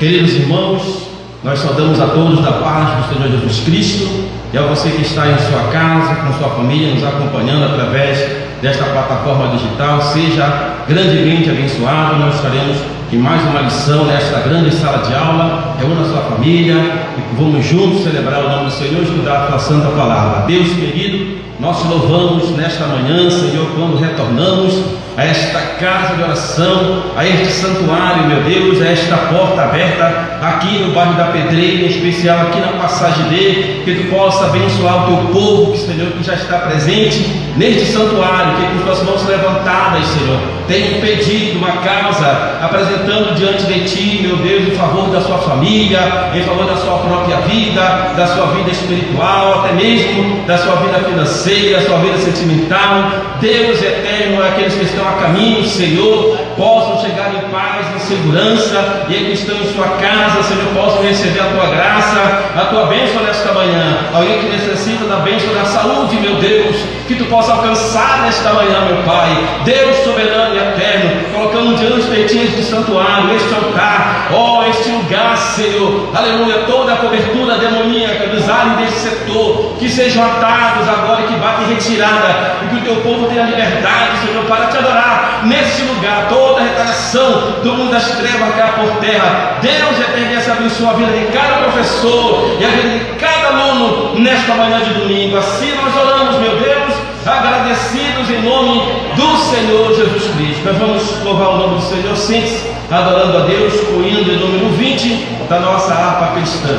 Queridos irmãos, nós saudamos a todos da paz do Senhor Jesus Cristo e a você que está em sua casa, com sua família, nos acompanhando através desta plataforma digital. Seja grandemente abençoado. Nós estaremos em mais uma lição nesta grande sala de aula. Reúna a sua família e vamos juntos celebrar o nome do Senhor e estudar a tua santa palavra. Deus querido, nós te louvamos nesta manhã, Senhor, quando retornamos a esta casa de oração, a este santuário, meu Deus, a esta porta aberta aqui no bairro da Pedreira, em especial aqui na Passagem D, que tu possa abençoar o teu povo, Senhor, que já está presente neste santuário, que com suas mãos levantadas, Senhor, tenham pedido uma causa, apresentando diante de ti, meu Deus, em favor da sua família, em favor da sua própria vida, da sua vida espiritual, até mesmo da sua vida financeira, da sua vida sentimental. Deus eterno, aqueles que estão a caminho, Senhor, possam chegar em paz, em segurança, e que estão em sua casa, Senhor, possam receber a tua graça, a tua bênção nesta manhã. Alguém que necessita da bênção da saúde, meu Deus, que tu possa alcançar nesta manhã, meu Pai. Deus soberano e eterno, colocando diante de ti este santuário, este altar, ó, este lugar, Senhor, aleluia, toda a cobertura demoníaca dos áreas deste setor, que sejam atados agora e que batem retirada, e que o teu povo tenha liberdade, Senhor, para te adorar neste lugar. Toda a retaliação do mundo das trevas cai por terra. Deus eterno, essa abençoa a vida de cada professor e a vida de cada aluno nesta manhã de domingo. Assim nós oramos, meu Deus, agradecidos em nome do Senhor Jesus Cristo. Nós vamos louvar o nome do Senhor, sente-se, adorando a Deus, com o hino de número 20 da nossa harpa cristã.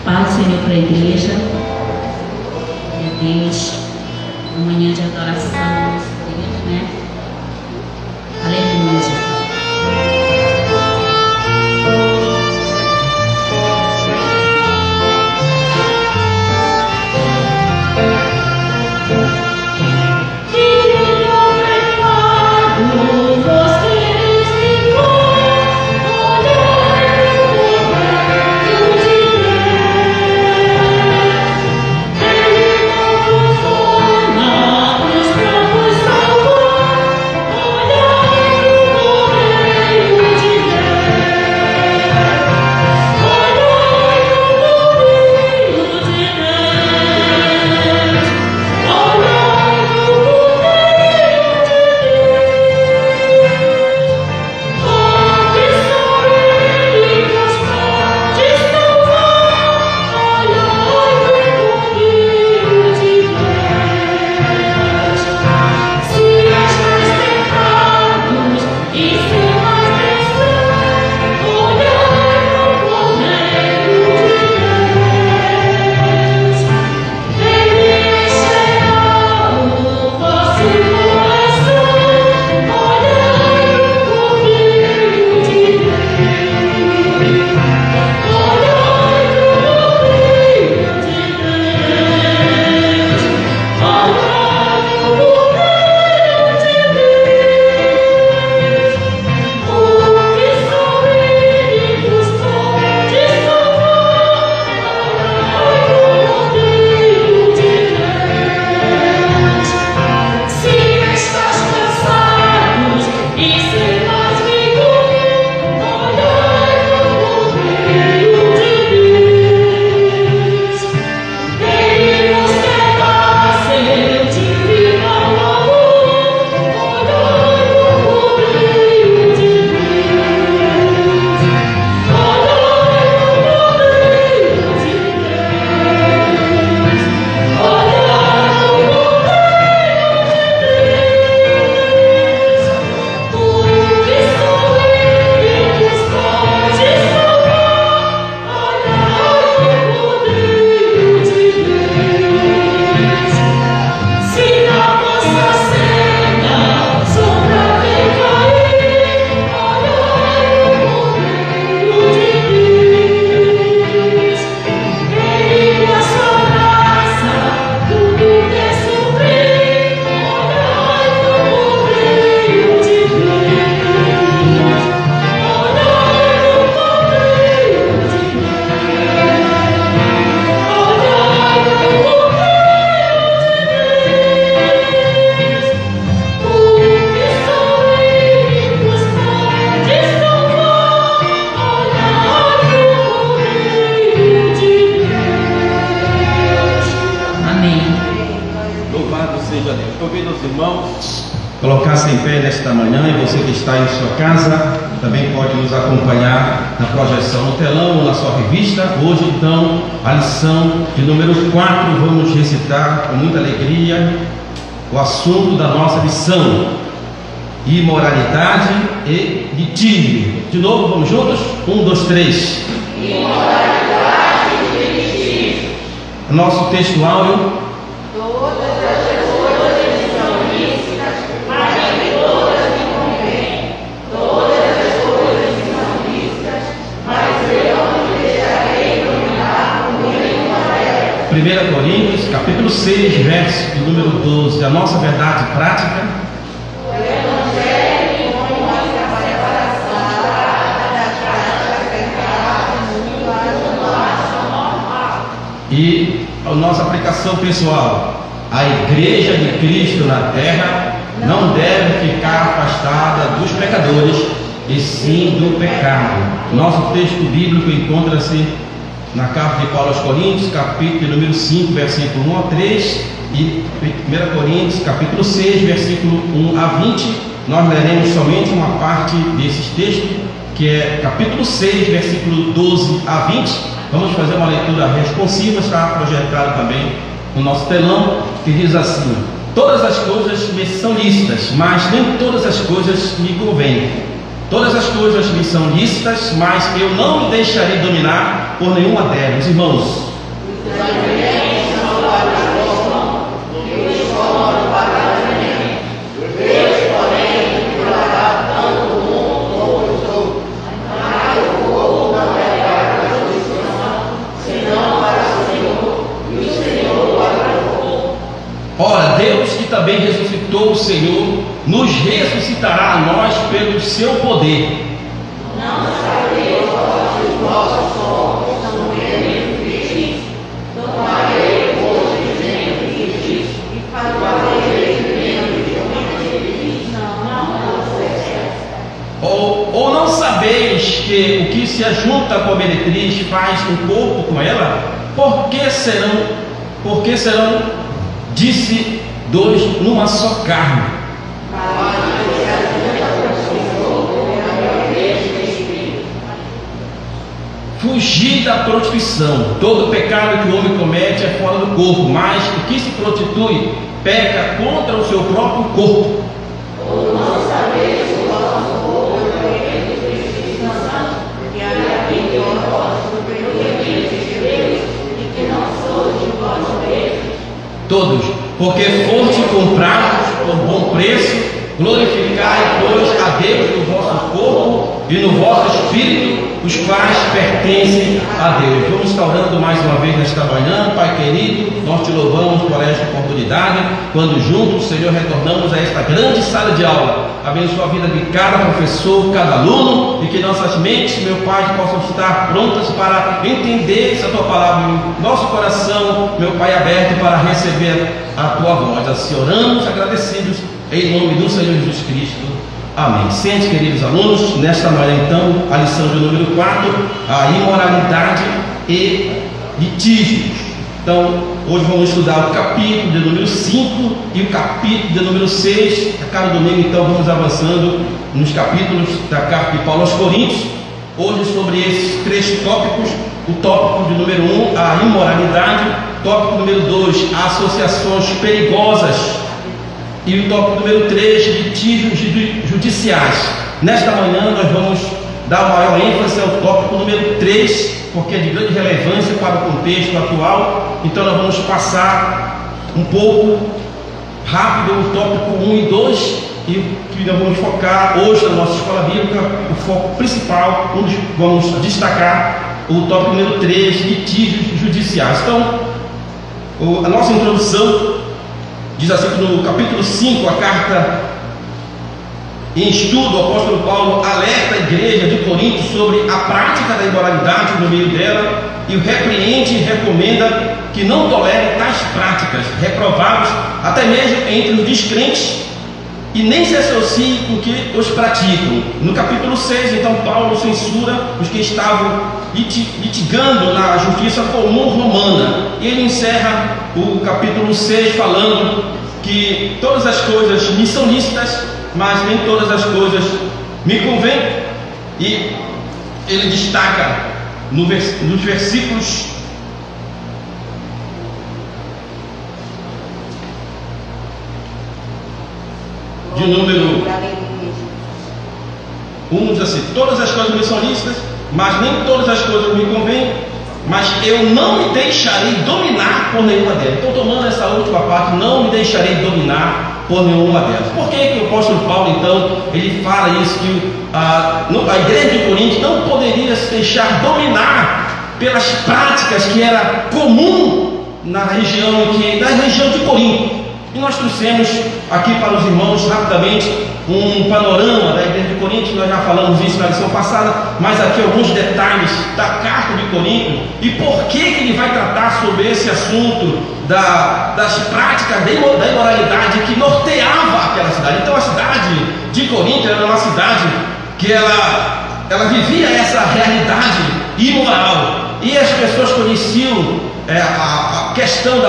Paz, Senhor, para a igreja. Meu Deus, uma manhã de adoração, Deus, né? Aleluia. Vamos convido os irmãos a colocar-se em pé nesta manhã, e você que está em sua casa também pode nos acompanhar na projeção no telão ou na sua revista. Hoje, então, a lição de número 4, vamos recitar com muita alegria o assunto da nossa lição: imoralidade e litígio. De novo, vamos juntos? 1, 2, 3. Imoralidade e litígio. Nosso texto áureo: todas as coisas são lícitas, mas nem todas me convêm. Todas as coisas são lícitas, mas eu não me deixarei dominar por nenhuma delas. 1 Coríntios, capítulo 6, verso de número 12. A nossa verdade prática: e a nossa aplicação pessoal: a Igreja de Cristo na terra não deve ficar afastada dos pecadores, e sim do pecado. Nosso texto bíblico encontra-se na carta de Paulo aos Coríntios, capítulo número 5, versículo 1 a 3, e 1 Coríntios, capítulo 6, versículo 1 a 20. Nós leremos somente uma parte desses textos, que é capítulo 6, versículo 12 a 20. Vamos fazer uma leitura responsiva, está projetado também no nosso telão, que diz assim: todas as coisas me são lícitas, mas nem todas as coisas me convêm. Todas as coisas me são lícitas, mas eu não me deixarei dominar por nenhuma delas. Irmãos, ora, Deus, que também ressuscitou o Senhor, nos ressuscitará a nós pelo seu poder. Não sabeis vós somos no meio de Cristo, tomarei vos de dentro de Cristo, e falarei de dentro de Cristo. Ou não sabeis que o que se ajunta com a meretriz faz um corpo com ela? Por que serão, disse, dois numa só carne? Fugir da prostituição. Todo pecado que o homem comete é fora do corpo, mas o que se prostitui peca contra o seu próprio corpo. Ou não sabeis que o vosso corpo é do Espírito Santo, que habita em vós proveniente de Deus, e que não sois de vós mesmos? Todos, porque foste comprados por bom preço, glorificai, pois, a Deus no vosso corpo e no vosso espírito, os quais pertencem a Deus. Vamos estar orando mais uma vez nesta manhã. Pai querido, nós te louvamos por esta oportunidade, quando juntos, Senhor, retornamos a esta grande sala de aula. Abençoa a vida de cada professor, cada aluno, e que nossas mentes, meu Pai, possam estar prontas para entender essa tua palavra, e nosso coração, meu Pai, aberto para receber a tua voz. Assim oramos, agradecidos, em nome do Senhor Jesus Cristo. Amém. Sente, queridos alunos, nesta manhã então, a lição de número 4, a imoralidade e litígios. Então, hoje vamos estudar o capítulo de número 5 e o capítulo de número 6. A cada domingo, então, vamos avançando nos capítulos da carta de Paulo aos Coríntios. Hoje, sobre esses 3 tópicos: o tópico de número 1, a imoralidade; tópico número 2, associações perigosas; e o tópico número 3, litígios judiciais. Nesta manhã nós vamos dar maior ênfase ao tópico número 3, porque é de grande relevância para o contexto atual. Então nós vamos passar um pouco rápido o tópico 1 e 2, e que nós vamos focar hoje na nossa escola bíblica, o foco principal, onde vamos destacar o tópico número 3, litígios judiciais. Então, a nossa introdução diz assim, que no capítulo 5, a carta em estudo, o apóstolo Paulo alerta a igreja de Corinto sobre a prática da imoralidade no meio dela, e o repreende e recomenda que não tolerem tais práticas reprováveis, até mesmo entre os descrentes, e nem se associem com que os praticam. No capítulo 6, então, Paulo censura os que estavam litigando na justiça comum romana, e ele encerra o capítulo 6 falando que todas as coisas me são lícitas, mas nem todas as coisas me convêm. E ele destaca nos versículos de número 1, diz assim: todas as coisas me são lícitas, mas nem todas as coisas me convêm, mas eu não me deixarei dominar por nenhuma delas. Estou tomando essa última parte: não me deixarei dominar por nenhuma delas. Por que o apóstolo Paulo, então, ele fala isso, que a igreja de Corinto não poderia se deixar dominar pelas práticas que era comum na região de Corinto? E nós trouxemos aqui para os irmãos rapidamente um panorama da igreja de Corinto. Nós já falamos isso na lição passada, mas aqui alguns detalhes da carta de Corinto e por que ele vai tratar sobre esse assunto das práticas da imoralidade que norteava aquela cidade. Então a cidade de Corinto era uma cidade que ela vivia essa realidade imoral, e as pessoas conheciam a questão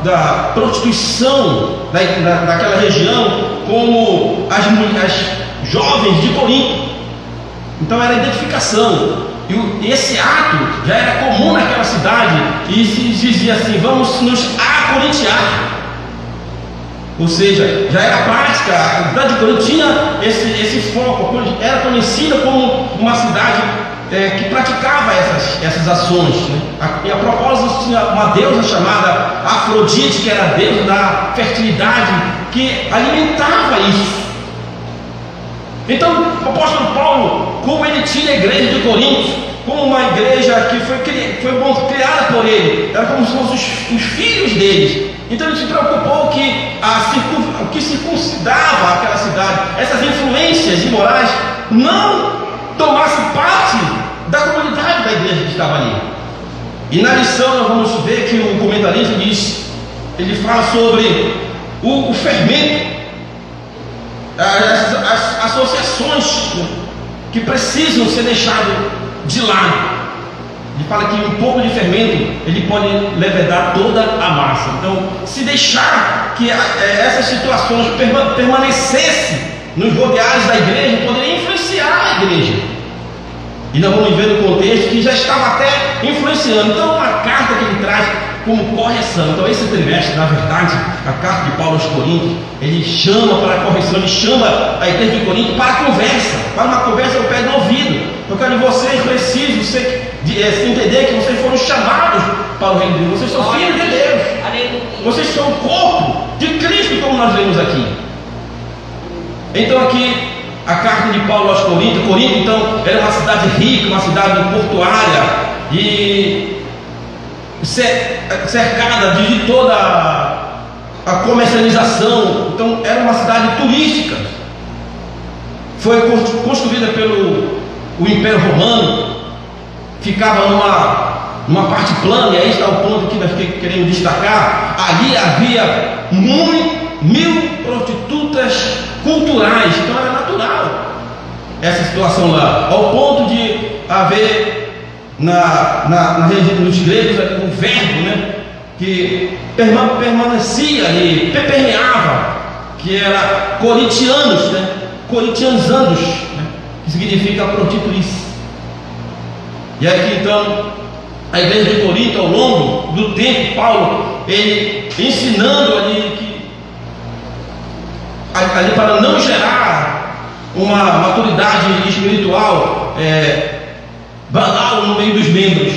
da prostituição daquela região como as jovens de Corinto. Então era identificação, e esse ato já era comum naquela cidade, e se dizia assim: vamos nos acorintiar. Ou seja, já era prática. A cidade de Corinto tinha esse foco, era conhecida como uma cidade que praticava essas ações, né? E a propósito, tinha uma deusa chamada Afrodite, que era a deusa da fertilidade, que alimentava isso. Então o apóstolo Paulo, como ele tinha a igreja de Corinto como uma igreja que foi criada por ele, era como se fossem os filhos deles. Então ele se preocupou que o que circuncidava aquela cidade, essas influências imorais, não tomasse parte da comunidade da igreja que estava ali. E na lição nós vamos ver que o comentarista ele fala sobre o fermento, as associações que precisam ser deixadas de lado. Ele fala que um pouco de fermento ele pode levedar toda a massa. Então, se deixar que essas situações permanecessem nos rodeados da igreja, poderia influenciar a igreja. E nós vamos ver no contexto que já estava até influenciando. Então, a carta que ele traz como correção. Então, esse trimestre, na verdade, a carta de Paulo aos Coríntios, ele chama para a correção, ele chama a igreja de Corinto para a conversa, para uma conversa ao pé do ouvido. Eu quero que vocês precisam entender que vocês foram chamados para o reino de Deus. Vocês são filhos de Deus. Vocês são o corpo de Cristo, como nós lemos aqui. Então, aqui a carta de Paulo aos Coríntios. Corinto, então, era uma cidade rica, uma cidade portuária e cercada de toda a comercialização. Então, era uma cidade turística. Foi construída pelo Império Romano. Ficava numa parte plana, e aí está o ponto que nós queremos destacar. Ali havia 1000 prostitutas culturais. Então era natural essa situação lá, ao ponto de haver na região dos gregos um verbo, né, que permanecia ali, permeava, que era corintianos, né, corintianzandos, né, que significa prostituição. E aqui então a igreja de Corinto, ao longo do tempo, Paulo ele ensinando ali para não gerar uma maturidade espiritual banal no meio dos membros.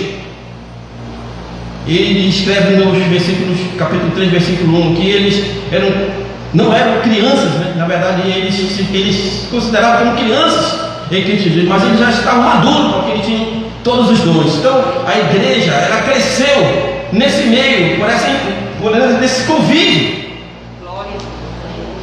Ele escreve nos versículos, capítulo 3, versículo 1, que eles não eram crianças, né? Na verdade eles se consideravam como crianças em Cristo Jesus, mas eles já estavam maduros, porque eles tinham todos os dons. Então a igreja ela cresceu nesse meio, nesse convívio.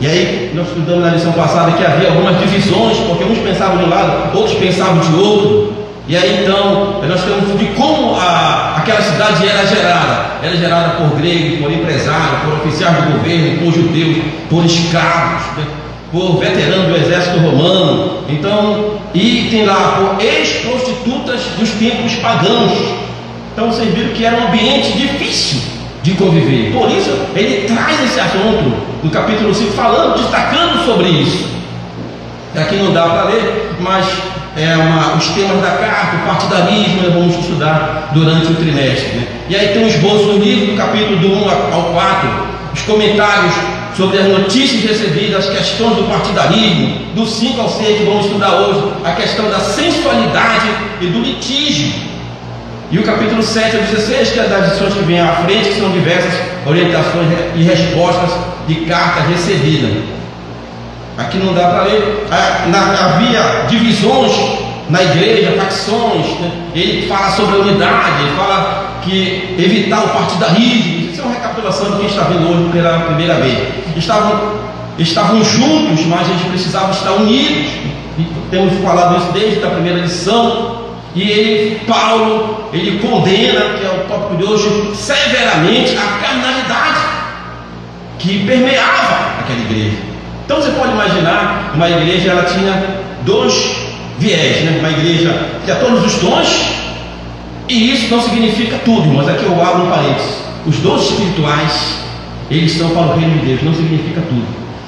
E aí nós estudamos na lição passada que havia algumas divisões, porque uns pensavam de um lado, outros pensavam de outro. E aí então nós temos de como aquela cidade era gerada. Era gerada por gregos, por empresários, por oficiais do governo, por judeus, por escravos, né? Por veteranos do exército romano. Então, e tem lá por ex-prostitutas dos tempos pagãos. Então vocês viram que era um ambiente difícil de conviver. Por isso, ele traz esse assunto no capítulo 5, falando, destacando sobre isso. Aqui não dá para ler, mas os temas da carta, o partidarismo, nós vamos estudar durante o trimestre, né? E aí tem um esboço no livro, do capítulo do 1 ao 4, os comentários sobre as notícias recebidas, as questões do partidarismo, do 5 ao 6 que vamos estudar hoje, a questão da sensualidade e do litígio. E o capítulo 7 ao 16, que é das lições que vêm à frente, que são diversas orientações e respostas de cartas recebidas. Aqui não dá para ler. Havia divisões na igreja, facções, né? Ele fala sobre a unidade, ele fala que evitar o partidarismo. Isso é uma recapitulação do que está vendo hoje pela primeira vez. Estavam juntos, mas eles precisavam estar unidos. E temos falado isso desde a primeira lição. E Paulo, ele condena, que é o tópico de hoje, severamente a carnalidade que permeava aquela igreja. Então você pode imaginar, uma igreja, ela tinha dois viés, né? Uma igreja que tinha todos os dons, e isso não significa tudo, mas aqui eu abro um parênteses. Os dons espirituais, eles são para o reino de Deus, não significa tudo.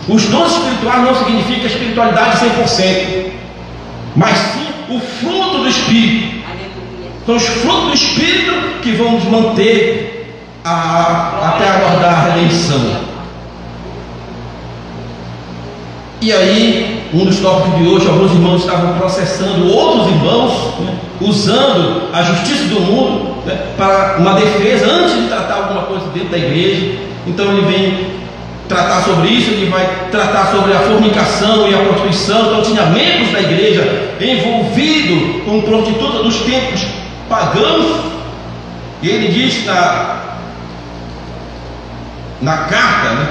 Os dons espirituais não significa espiritualidade 100%, mas sim o fruto do Espírito. São os frutos do Espírito que vão nos manter até aguardar a redenção. E aí, um dos tópicos de hoje, alguns irmãos estavam processando outros irmãos, né, usando a justiça do mundo, né, para uma defesa antes de tratar alguma coisa dentro da igreja. Então ele vem tratar sobre isso, ele vai tratar sobre a fornicação e a prostituição. Então tinha membros da igreja envolvidos com prostituta dos tempos pagãos. E ele diz na carta, né,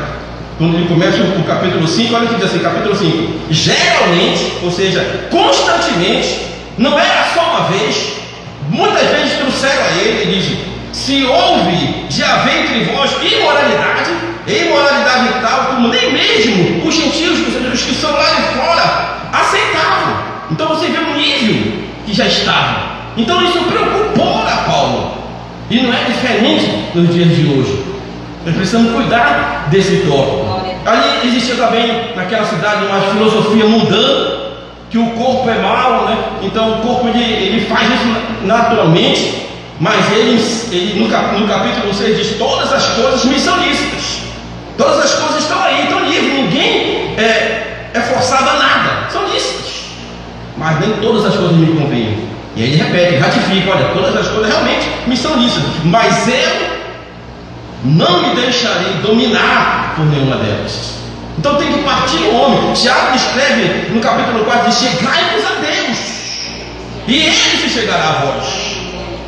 quando ele começa o capítulo 5, olha o que diz assim, capítulo 5: geralmente, ou seja, constantemente, não era só uma vez, muitas vezes trouxeram a ele, e diz: se houve de haver entre vós imoralidade tal, como nem mesmo os gentios, os que são lá de fora, aceitavam. Então você vê o nível que já estava. Então isso preocupou a Paulo, e não é diferente nos dias de hoje. Nós precisamos cuidar desse tópico. Ali existia também naquela cidade uma filosofia mundana, que o corpo é mau, né? Então o corpo ele faz isso naturalmente, mas ele no capítulo 6 diz: todas as coisas me são lícitas, todas as coisas estão aí, estão livres, ninguém é forçado a nada, são lícitas, mas nem todas as coisas me convêm. E aí ele repete, ratifica: olha, todas as coisas realmente me são lícitas, mas eu não me deixarei dominar por nenhuma delas. Então tem que partir o homem. Tiago escreve no capítulo 4: chegai-vos a Deus, e Ele se chegará a vós.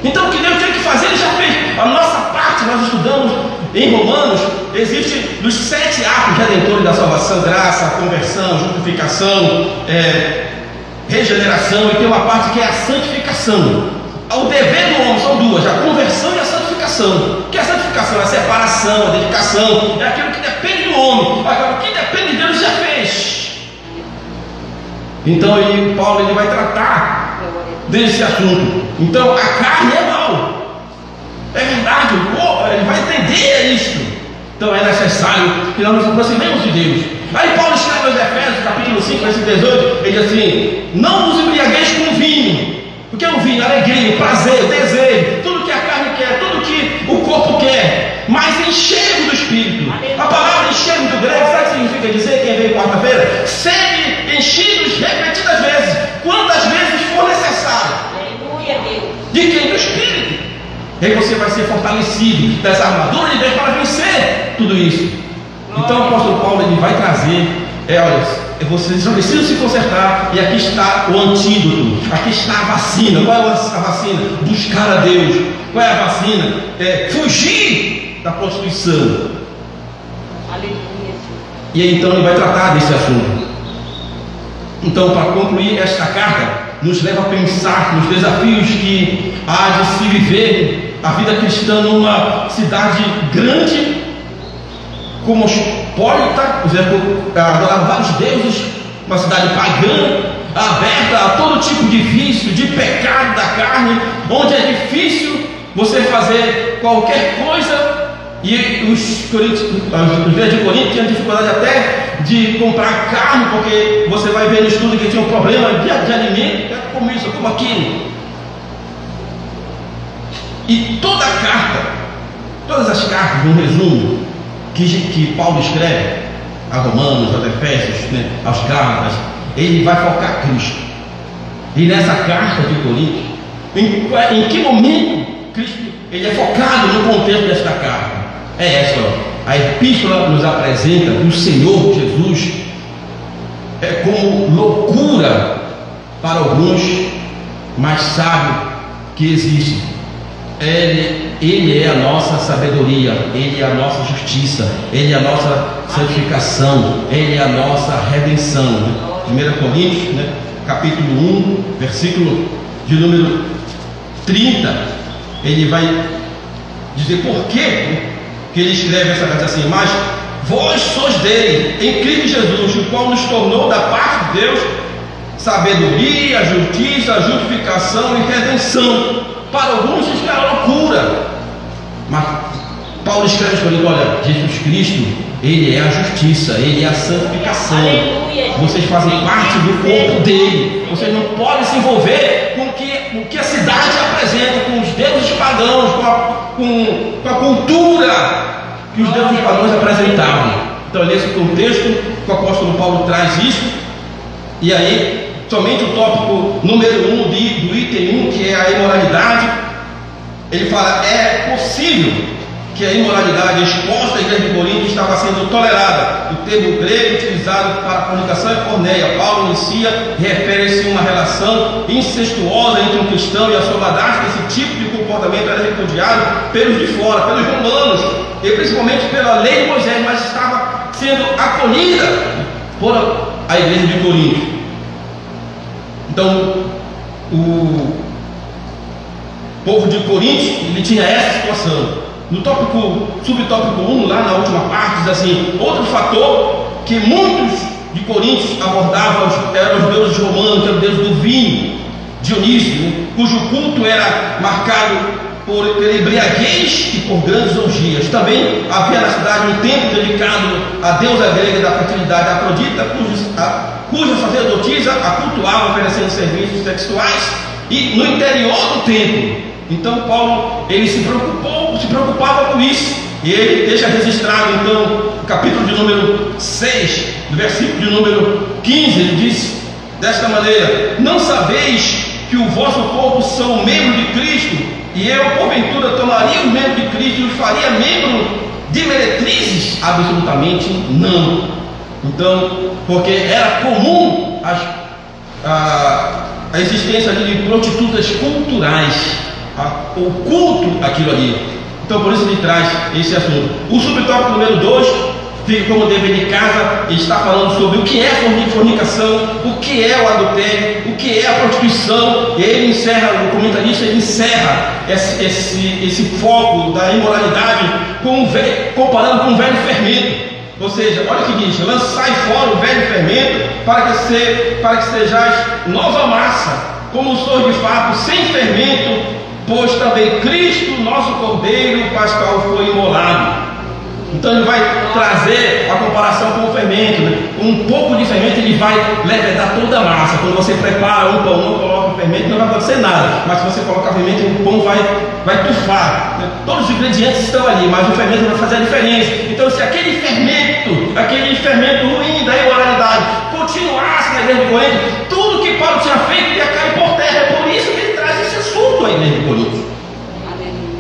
Então o que Deus tem que fazer, Ele já fez. A nossa parte, nós estudamos em Romanos, existe dos 7 atos redentores da salvação: graça, conversão, justificação, regeneração, e tem uma parte que é a santificação. O dever do homem são duas: a conversão e a santificação. Que a santificação é a separação, a dedicação, é aquilo que depende do homem. Agora, o que depende de Deus, ele já fez. Então Paulo vai tratar desse assunto. Então a carne é mal, é verdade, ele vai entender isto. Então é necessário que nós nos aproximemos de Deus. Aí Paulo escreve aos Efésios, capítulo 5, versículo 18, ele diz assim: não vos embriagueis com vinho. Porque o vinho, alegria, prazer, desejo, tudo que a carne quer, tudo que o corpo quer, mas enchei-vos do Espírito. A palavra encher-vos do grego, sabe o que significa dizer? Quem veio quarta-feira: sede enchidos repetidas vezes, quantas vezes for necessário. Aleluia, Deus. De quem? Do Espírito. E aí você vai ser fortalecido dessa armadura de Deus para vencer tudo isso. Então o apóstolo Paulo ele vai trazer, olha, vocês só precisam se consertar, e aqui está o antídoto, aqui está a vacina. Qual é a vacina? Buscar a Deus. Qual é a vacina? Fugir da prostituição. Aleluia. E aí então ele vai tratar desse assunto. Então, para concluir, esta carta nos leva a pensar nos desafios que há de se viver a vida cristã numa cidade grande cosmopolita, por exemplo, adorar vários deuses, uma cidade pagã, aberta a todo tipo de vício, de pecado da carne, onde é difícil você fazer qualquer coisa E os crentes de Corinto tinham dificuldade até de comprar carne, porque você vai ver no estudo que tinha um problema de alimento, como isso, como aquilo. E toda a carta, todas as cartas, no resumo, que Paulo escreve a Romanos, aos Efésios, né, aos Gálatas, ele vai focar Cristo. E nessa carta de Corinto, em que momento Cristo ele é focado no contexto desta carta? É essa, ó. A epístola nos apresenta que o Senhor Jesus é como loucura para alguns, mas sábio que existe. Ele é a nossa sabedoria, Ele é a nossa justiça, Ele é a nossa santificação, Ele é a nossa redenção. 1 Coríntios, né, capítulo 1, versículo de número 30, ele vai dizer por quê que ele escreve essa carta assim: mas vós sois dele, em Cristo Jesus, o qual nos tornou da parte de Deus sabedoria, justiça, justificação e redenção. Para alguns isso é loucura, mas Paulo escreve escolhendo: olha, Jesus Cristo, Ele é a justiça, Ele é a santificação. Aleluia. Vocês fazem parte do corpo dele. Vocês não podem se envolver com o que a cidade apresenta, com os deuses pagãos, com a cultura que os deuses pagãos apresentavam. Então é nesse contexto que o apóstolo Paulo traz isso. E aí, somente o tópico número 1 do item 1, que é a imoralidade, ele fala: é possível que a imoralidade exposta à igreja de Corinto estava sendo tolerada. O termo grego utilizado para fornicação é porneia. Paulo inicia, refere-se a uma relação incestuosa entre um cristão e a sua madrasta. Esse tipo de comportamento era repudiado pelos de fora, pelos romanos, e principalmente pela lei de Moisés, mas estava sendo acolhida por a igreja de Corinto. Então, o povo de Corinto, ele tinha essa situação. No subtópico 1, lá na última parte, diz assim: outro fator que muitos de Corinto abordavam eram os deuses romanos, que era o deus do vinho, Dionísio, né, cujo culto era marcado pela embriaguez e por grandes orgias. Também havia na cidade um templo dedicado à deusa grega da fertilidade, Afrodita, cuja sacerdotisa a cultuava oferecendo serviços sexuais, e no interior do templo. Então Paulo ele se preocupava com isso, e ele deixa registrado então o capítulo de número 6, do versículo de número 15, ele diz desta maneira: não sabeis que o vosso corpo são membros de Cristo, e eu porventura tomaria os membros de Cristo e os faria membro de meretrizes? Absolutamente não. Então, porque era comum a existência ali de prostitutas culturais, o culto aquilo ali. Então por isso ele traz esse assunto. O subtópico número 2 fica como dever de casa. Ele está falando sobre o que é fornicação, o que é o adultério, o que é a prostituição. E ele encerra, o comentarista ele encerra esse foco da imoralidade comparando com o velho fermento. Ou seja, olha o que diz: lançai fora o velho fermento, para que sejais nova massa, como sois de fato, sem fermento, pois também Cristo, nosso Cordeiro Pascal, foi imolado. Então ele vai trazer a comparação com o fermento, né? Um pouco de fermento ele vai levedar toda a massa. Quando você prepara um pão, não coloca o fermento, não vai acontecer nada. Mas se você colocar fermento, o pão vai tufar, né? Todos os ingredientes estão ali, mas o fermento vai fazer a diferença. Então se aquele fermento ruim da imoralidade continuasse na igreja de Corinto, tudo que Paulo tinha feito ia cair por terra. É por isso que ele traz esse assunto à igreja de Corinto.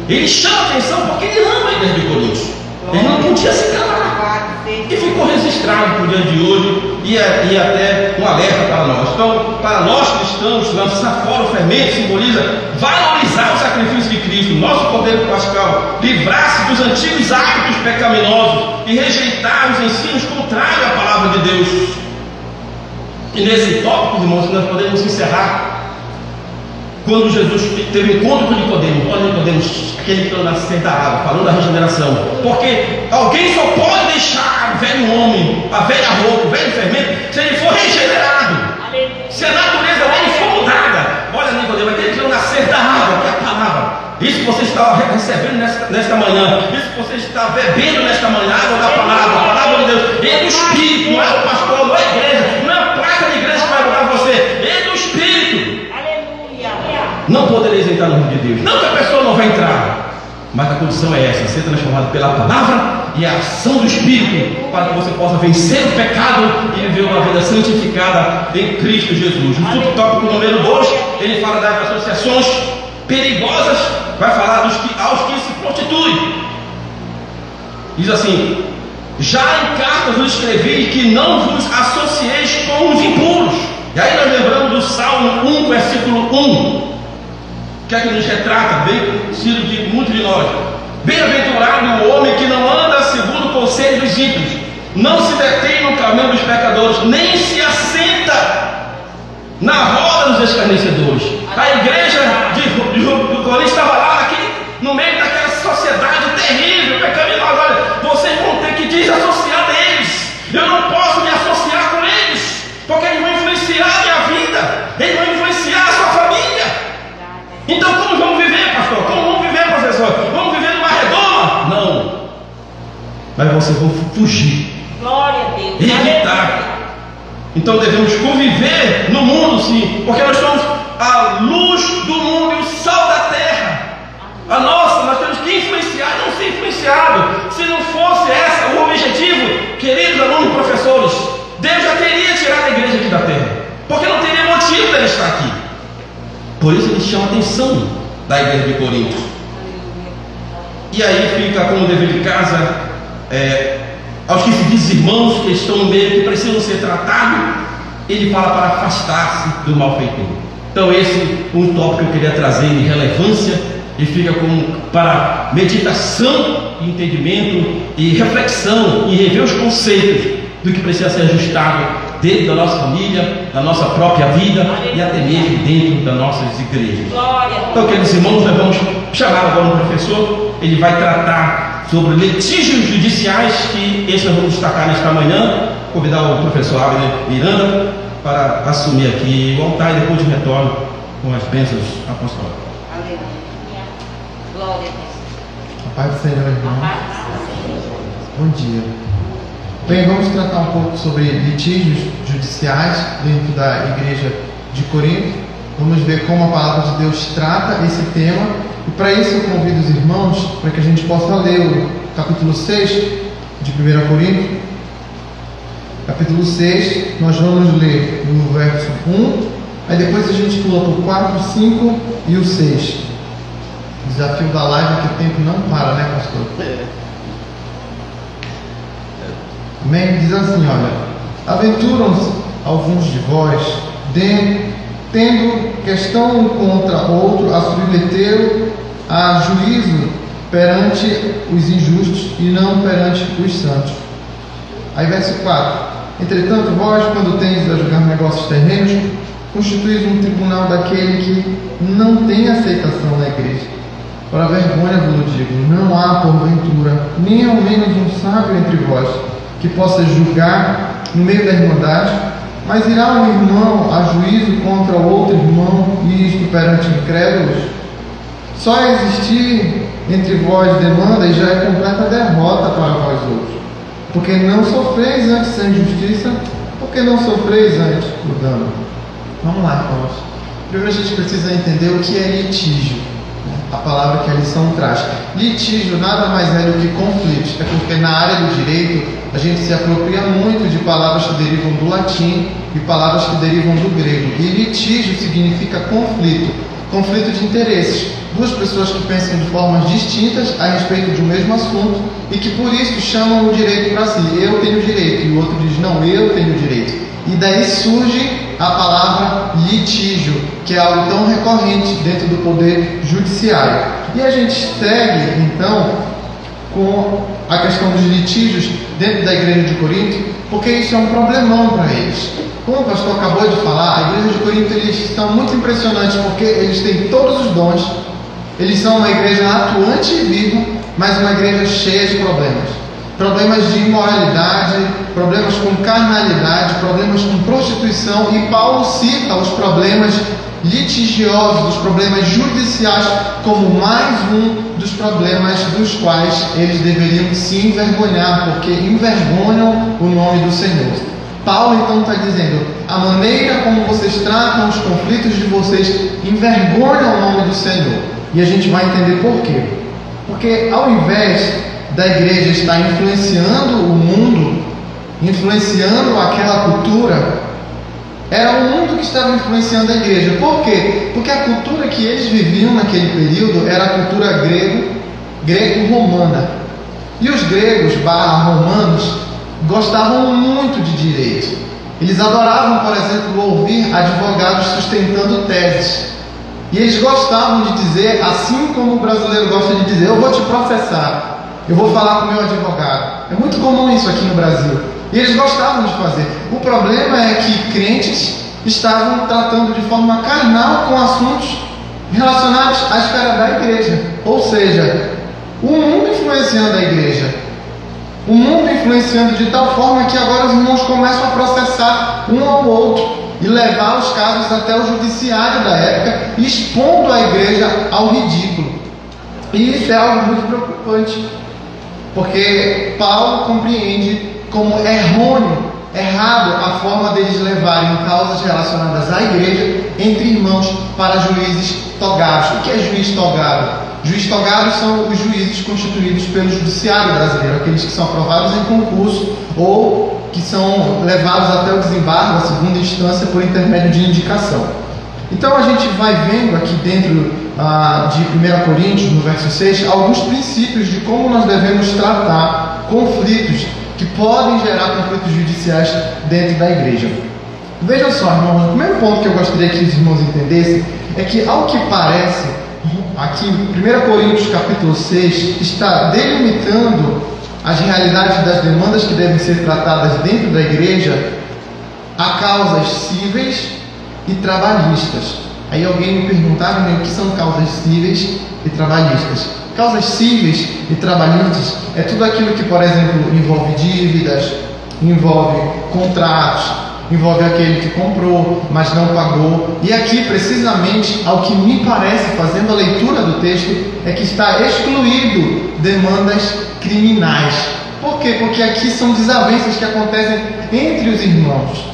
Ele chama a atenção porque ele ama a igreja de Corinto. Ele não podia se calar. E ficou registrado por dia de hoje, e até um alerta para nós. Então, para nós cristãos, lançar fora o fermento simboliza valorizar o sacrifício de Cristo, nosso Cordeiro Pascal, livrar-se dos antigos hábitos pecaminosos e rejeitar os ensinos contrários à palavra de Deus. E nesse tópico, irmãos, nós podemos encerrar quando Jesus teve encontro com Nicodemo. Olha Nicodemo, aquele que nasceu da água, falando da regeneração. Porque alguém só pode deixar o velho homem, a velha roupa, o velho fermento, se ele for regenerado. Se a natureza dele for mudada. Olha Nicodemo, aquele que nascer da água, que é a palavra. Isso você está recebendo nesta manhã, isso que você está bebendo nesta manhã, água da palavra, a palavra de Deus, é do Espírito, não é o pastor, não é a igreja, não é a placa de igreja que vai mudar você, é do Espírito. Aleluia. Não podereis entrar no reino de Deus. Não que a pessoa não vai entrar, mas a condição é essa: ser transformado pela palavra e a ação do Espírito, para que você possa vencer o pecado e viver uma vida santificada em Cristo Jesus. No subtópico número 2, ele fala das associações perigosas, vai falar aos que se prostituem. Diz assim: já em cartas vos escrevi que não vos associeis com os impuros. E aí nós lembramos do Salmo 1, versículo 1, que é que nos retrata, bem conhecido de muitos de nós. Bem-aventurado o homem que não anda segundo o conselho dos ímpios, não se detém no caminho dos pecadores, nem se assenta na roda dos escarnecedores. A igreja de Corinto estava lá no meio daquela sociedade terrível, pecaminosa. Olha, vocês vão ter que desassociar deles. Eu não posso me associar com eles, porque eles vão influenciar a minha vida, eles vão influenciar a sua família. Então como vamos viver, pastor? Como vamos viver, professor? Vamos viver numa redoma? Não. Mas vocês vão fugir. Glória a Deus. Evitar. Então devemos conviver no mundo, sim, porque nós somos a luz do mundo e o sal da terra. Nós temos que influenciar, não ser influenciado. Se não fosse esse o objetivo, queridos alunos e professores, Deus já teria tirado a igreja aqui da terra, porque não teria motivo dela estar aqui. Por isso ele chama a atenção da igreja de Corinto. E aí fica como dever de casa aos que se dizem irmãos, que estão no meio, que precisam ser tratados. Ele fala para afastar-se do malfeitor. Então esse é um tópico que eu queria trazer de relevância, e fica como para meditação, entendimento e reflexão, e rever os conceitos do que precisa ser ajustado dentro da nossa família, da nossa própria vida e até mesmo dentro das nossas igrejas. Então, queridos irmãos, nós vamos chamar agora um professor. Ele vai tratar sobre litígios judiciais, que esse nós vamos destacar nesta manhã. Convidar o professor Abner Miranda para assumir aqui o altar e depois retorno com as bênçãos apostólicas. Glória a Deus. A paz do Senhor, irmão. Bom dia. Bem, vamos tratar um pouco sobre litígios judiciais dentro da igreja de Corinto. Vamos ver como a palavra de Deus trata esse tema. E para isso eu convido os irmãos para que a gente possa ler o capítulo 6 de 1 Coríntios. Capítulo 6, nós vamos ler no verso 1, aí depois a gente pula para o 4, 5 e o 6. O desafio da live é que o tempo não para, né, pastor? Amém? Diz assim, olha: aventuram-se alguns de vós, tendo questão um contra outro, a submeter a juízo perante os injustos e não perante os santos. Aí verso 4: entretanto vós, quando tendes a julgar negócios terrenos, constituís um tribunal daquele que não tem aceitação na igreja. Para a vergonha vos digo, não há porventura nem ao menos um sábio entre vós que possa julgar no meio da irmandade, mas irá um irmão a juízo contra outro irmão, e isto perante incrédulos? Só existir entre vós demanda e já é completa derrota para vós outros. Porque não sofreis antes a injustiça, porque não sofreis antes o dano. Vamos lá, irmãos. Primeiro a gente precisa entender o que é litígio. A palavra que a lição traz. Litígio nada mais é do que conflito. É porque na área do direito a gente se apropria muito de palavras que derivam do latim e palavras que derivam do grego. E litígio significa conflito. Conflito de interesses. Duas pessoas que pensam de formas distintas a respeito de um mesmo assunto e que por isso chamam o direito para si. Eu tenho direito. E o outro diz, não, eu tenho direito. E daí surge a palavra litígio, que é algo tão recorrente dentro do poder judiciário. E a gente segue, então, com a questão dos litígios dentro da igreja de Corinto, porque isso é um problemão para eles. Como o pastor acabou de falar, a igreja de Corinto, eles estão muito impressionantes, porque eles têm todos os dons, eles são uma igreja atuante e viva, mas uma igreja cheia de problemas. problemas de imoralidade, problemas com carnalidade, problemas com prostituição, e Paulo cita os problemas litigiosos, os problemas judiciais, como mais um dos problemas dos quais eles deveriam se envergonhar, porque envergonham o nome do Senhor. Paulo então está dizendo: a maneira como vocês tratam os conflitos de vocês envergonha o nome do Senhor. E a gente vai entender por quê. Porque ao invés da igreja estar influenciando o mundo, influenciando aquela cultura, era o mundo que estava influenciando a igreja. Por quê? Porque a cultura que eles viviam naquele período era a cultura greco-romana. E os gregos romanos gostavam muito de direito. Eles adoravam, por exemplo, ouvir advogados sustentando teses. E eles gostavam de dizer, assim como o brasileiro gosta de dizer: eu vou te processar, eu vou falar com o meu advogado. É muito comum isso aqui no Brasil. E eles gostavam de fazer. O problema é que crentes estavam tratando de forma carnal com assuntos relacionados à esfera da igreja. Ou seja, o mundo influenciando a igreja. O mundo influenciando de tal forma que agora os irmãos começam a processar um ao outro e levar os casos até o judiciário da época, expondo a igreja ao ridículo. E isso é algo muito preocupante, porque Paulo compreende como errado a forma deles levarem causas relacionadas à igreja entre irmãos para juízes togados. O que é juiz togado? Juiz togados são os juízes constituídos pelo judiciário brasileiro, aqueles que são aprovados em concurso ou que são levados até o desembargo, a segunda instância, por intermédio de indicação. Então a gente vai vendo aqui dentro de 1 Coríntios, no verso 6, alguns princípios de como nós devemos tratar conflitos que podem gerar conflitos judiciais dentro da igreja. Vejam só, irmãos, o primeiro ponto que eu gostaria que os irmãos entendessem é que, ao que parece, aqui em 1 Coríntios capítulo 6, está delimitando as realidades das demandas que devem ser tratadas dentro da igreja a causas cíveis e trabalhistas. Aí alguém me perguntava o que são causas cíveis e trabalhistas. Causas cíveis e trabalhistas é tudo aquilo que, por exemplo, envolve dívidas, envolve contratos, envolve aquele que comprou, mas não pagou. E aqui, precisamente, ao que me parece, fazendo a leitura do texto, é que está excluído demandas criminais. Por quê? Porque aqui são desavenças que acontecem entre os irmãos.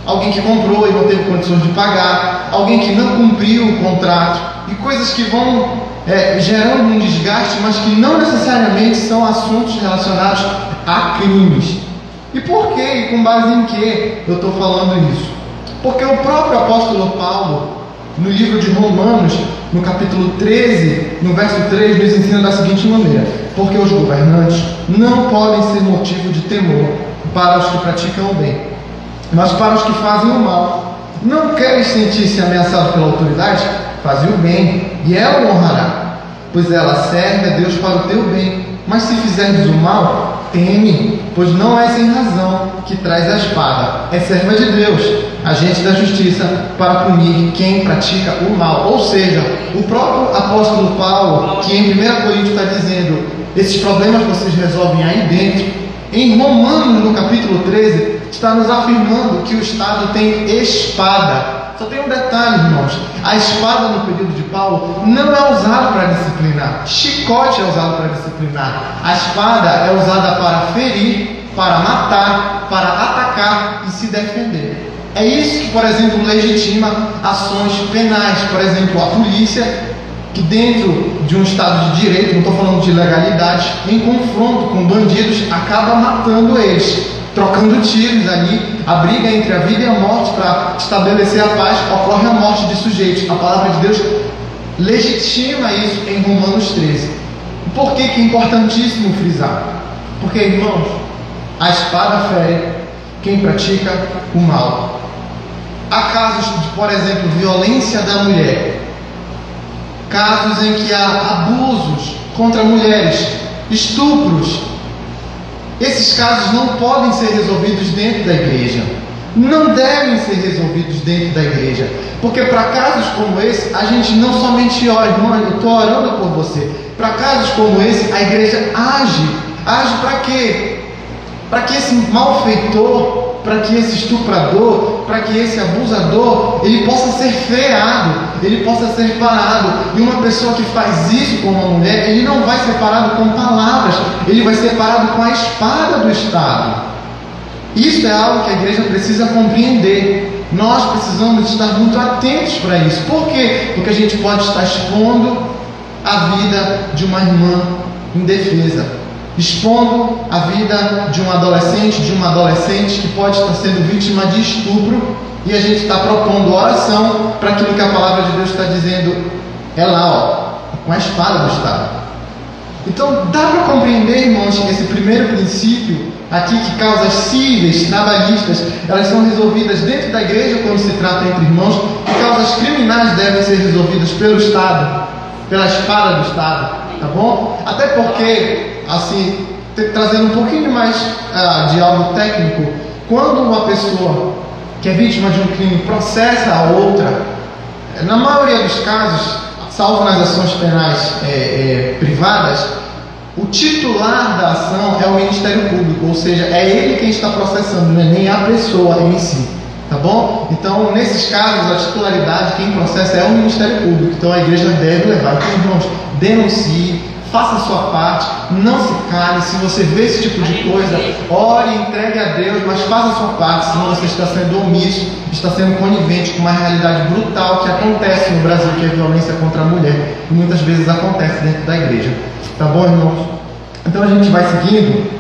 Alguém que comprou e não teve condições de pagar, alguém que não cumpriu o contrato, e coisas que vão gerando um desgaste, mas que não necessariamente são assuntos relacionados a crimes. E por quê? E com base em que eu estou falando isso? Porque o próprio apóstolo Paulo, no livro de Romanos, no capítulo 13, no verso 3, nos ensina da seguinte maneira: porque os governantes não podem ser motivo de temor para os que praticam o bem, mas para os que fazem o mal. Não queres sentir-se ameaçado pela autoridade? Faze o bem, e ela o honrará, pois ela serve a Deus para o teu bem. Mas se fizeres o mal, teme, pois não é sem razão que traz a espada. É serva de Deus, agente da justiça, para punir quem pratica o mal. Ou seja, o próprio apóstolo Paulo, que em 1 Coríntios está dizendo: esses problemas vocês resolvem aí dentro, em Romanos, no capítulo 13, está nos afirmando que o Estado tem espada. Só tem um detalhe, irmãos: a espada no período de Paulo não é usada para disciplinar. Chicote é usado para disciplinar. A espada é usada para ferir, para matar, para atacar e se defender. É isso que, por exemplo, legitima ações penais. Por exemplo, a polícia, que dentro de um Estado de direito, não estou falando de legalidade, em confronto com bandidos, acaba matando eles, trocando tiros ali. A briga entre a vida e a morte para estabelecer a paz, ocorre a morte de sujeitos. A palavra de Deus legitima isso em Romanos 13. Por que é importantíssimo frisar? Porque, irmãos, a espada fere quem pratica o mal. Há casos de, por exemplo, violência da mulher, casos em que há abusos contra mulheres, estupros. Esses casos não podem ser resolvidos dentro da igreja, não devem ser resolvidos dentro da igreja, porque para casos como esse, a gente não somente ora, irmão, eu estou orando por você. Para casos como esse, a igreja age, Age para quê? Para que esse malfeitor, para que esse estuprador, para que esse abusador, ele possa ser freado, ele possa ser parado. E uma pessoa que faz isso com uma mulher, ele não vai ser parado com palavras, ele vai ser parado com a espada do Estado. Isso é algo que a igreja precisa compreender. Nós precisamos estar muito atentos para isso. Por quê? Porque a gente pode estar expondo a vida de uma irmã indefesa, expondo a vida de um adolescente, de uma adolescente que pode estar sendo vítima de estupro, e a gente está propondo oração para aquilo que a palavra de Deus está dizendo é lá, com a espada do Estado. Então dá para compreender, irmãos, que esse primeiro princípio aqui, que causas cíveis, trabalhistas, elas são resolvidas dentro da igreja quando se trata entre irmãos, e causas criminais devem ser resolvidas pelo Estado, pela espada do Estado, tá bom? Até porque, assim, trazendo um pouquinho mais de algo técnico, quando uma pessoa que é vítima de um crime processa a outra, na maioria dos casos, salvo nas ações penais privadas, o titular da ação é o Ministério Público, ou seja, é ele quem está processando, não é nem a pessoa em si, tá bom? Então, nesses casos, a titularidade, quem processa é o Ministério Público. Então, a igreja deve levar. Então, irmãos, denuncie, faça a sua parte, não se cale. Se você vê esse tipo de coisa, ore, entregue a Deus, mas faça a sua parte, senão você está sendo omisso, está sendo conivente com uma realidade brutal que acontece no Brasil, que é a violência contra a mulher, e muitas vezes acontece dentro da igreja. Tá bom, irmãos? Então a gente vai seguindo.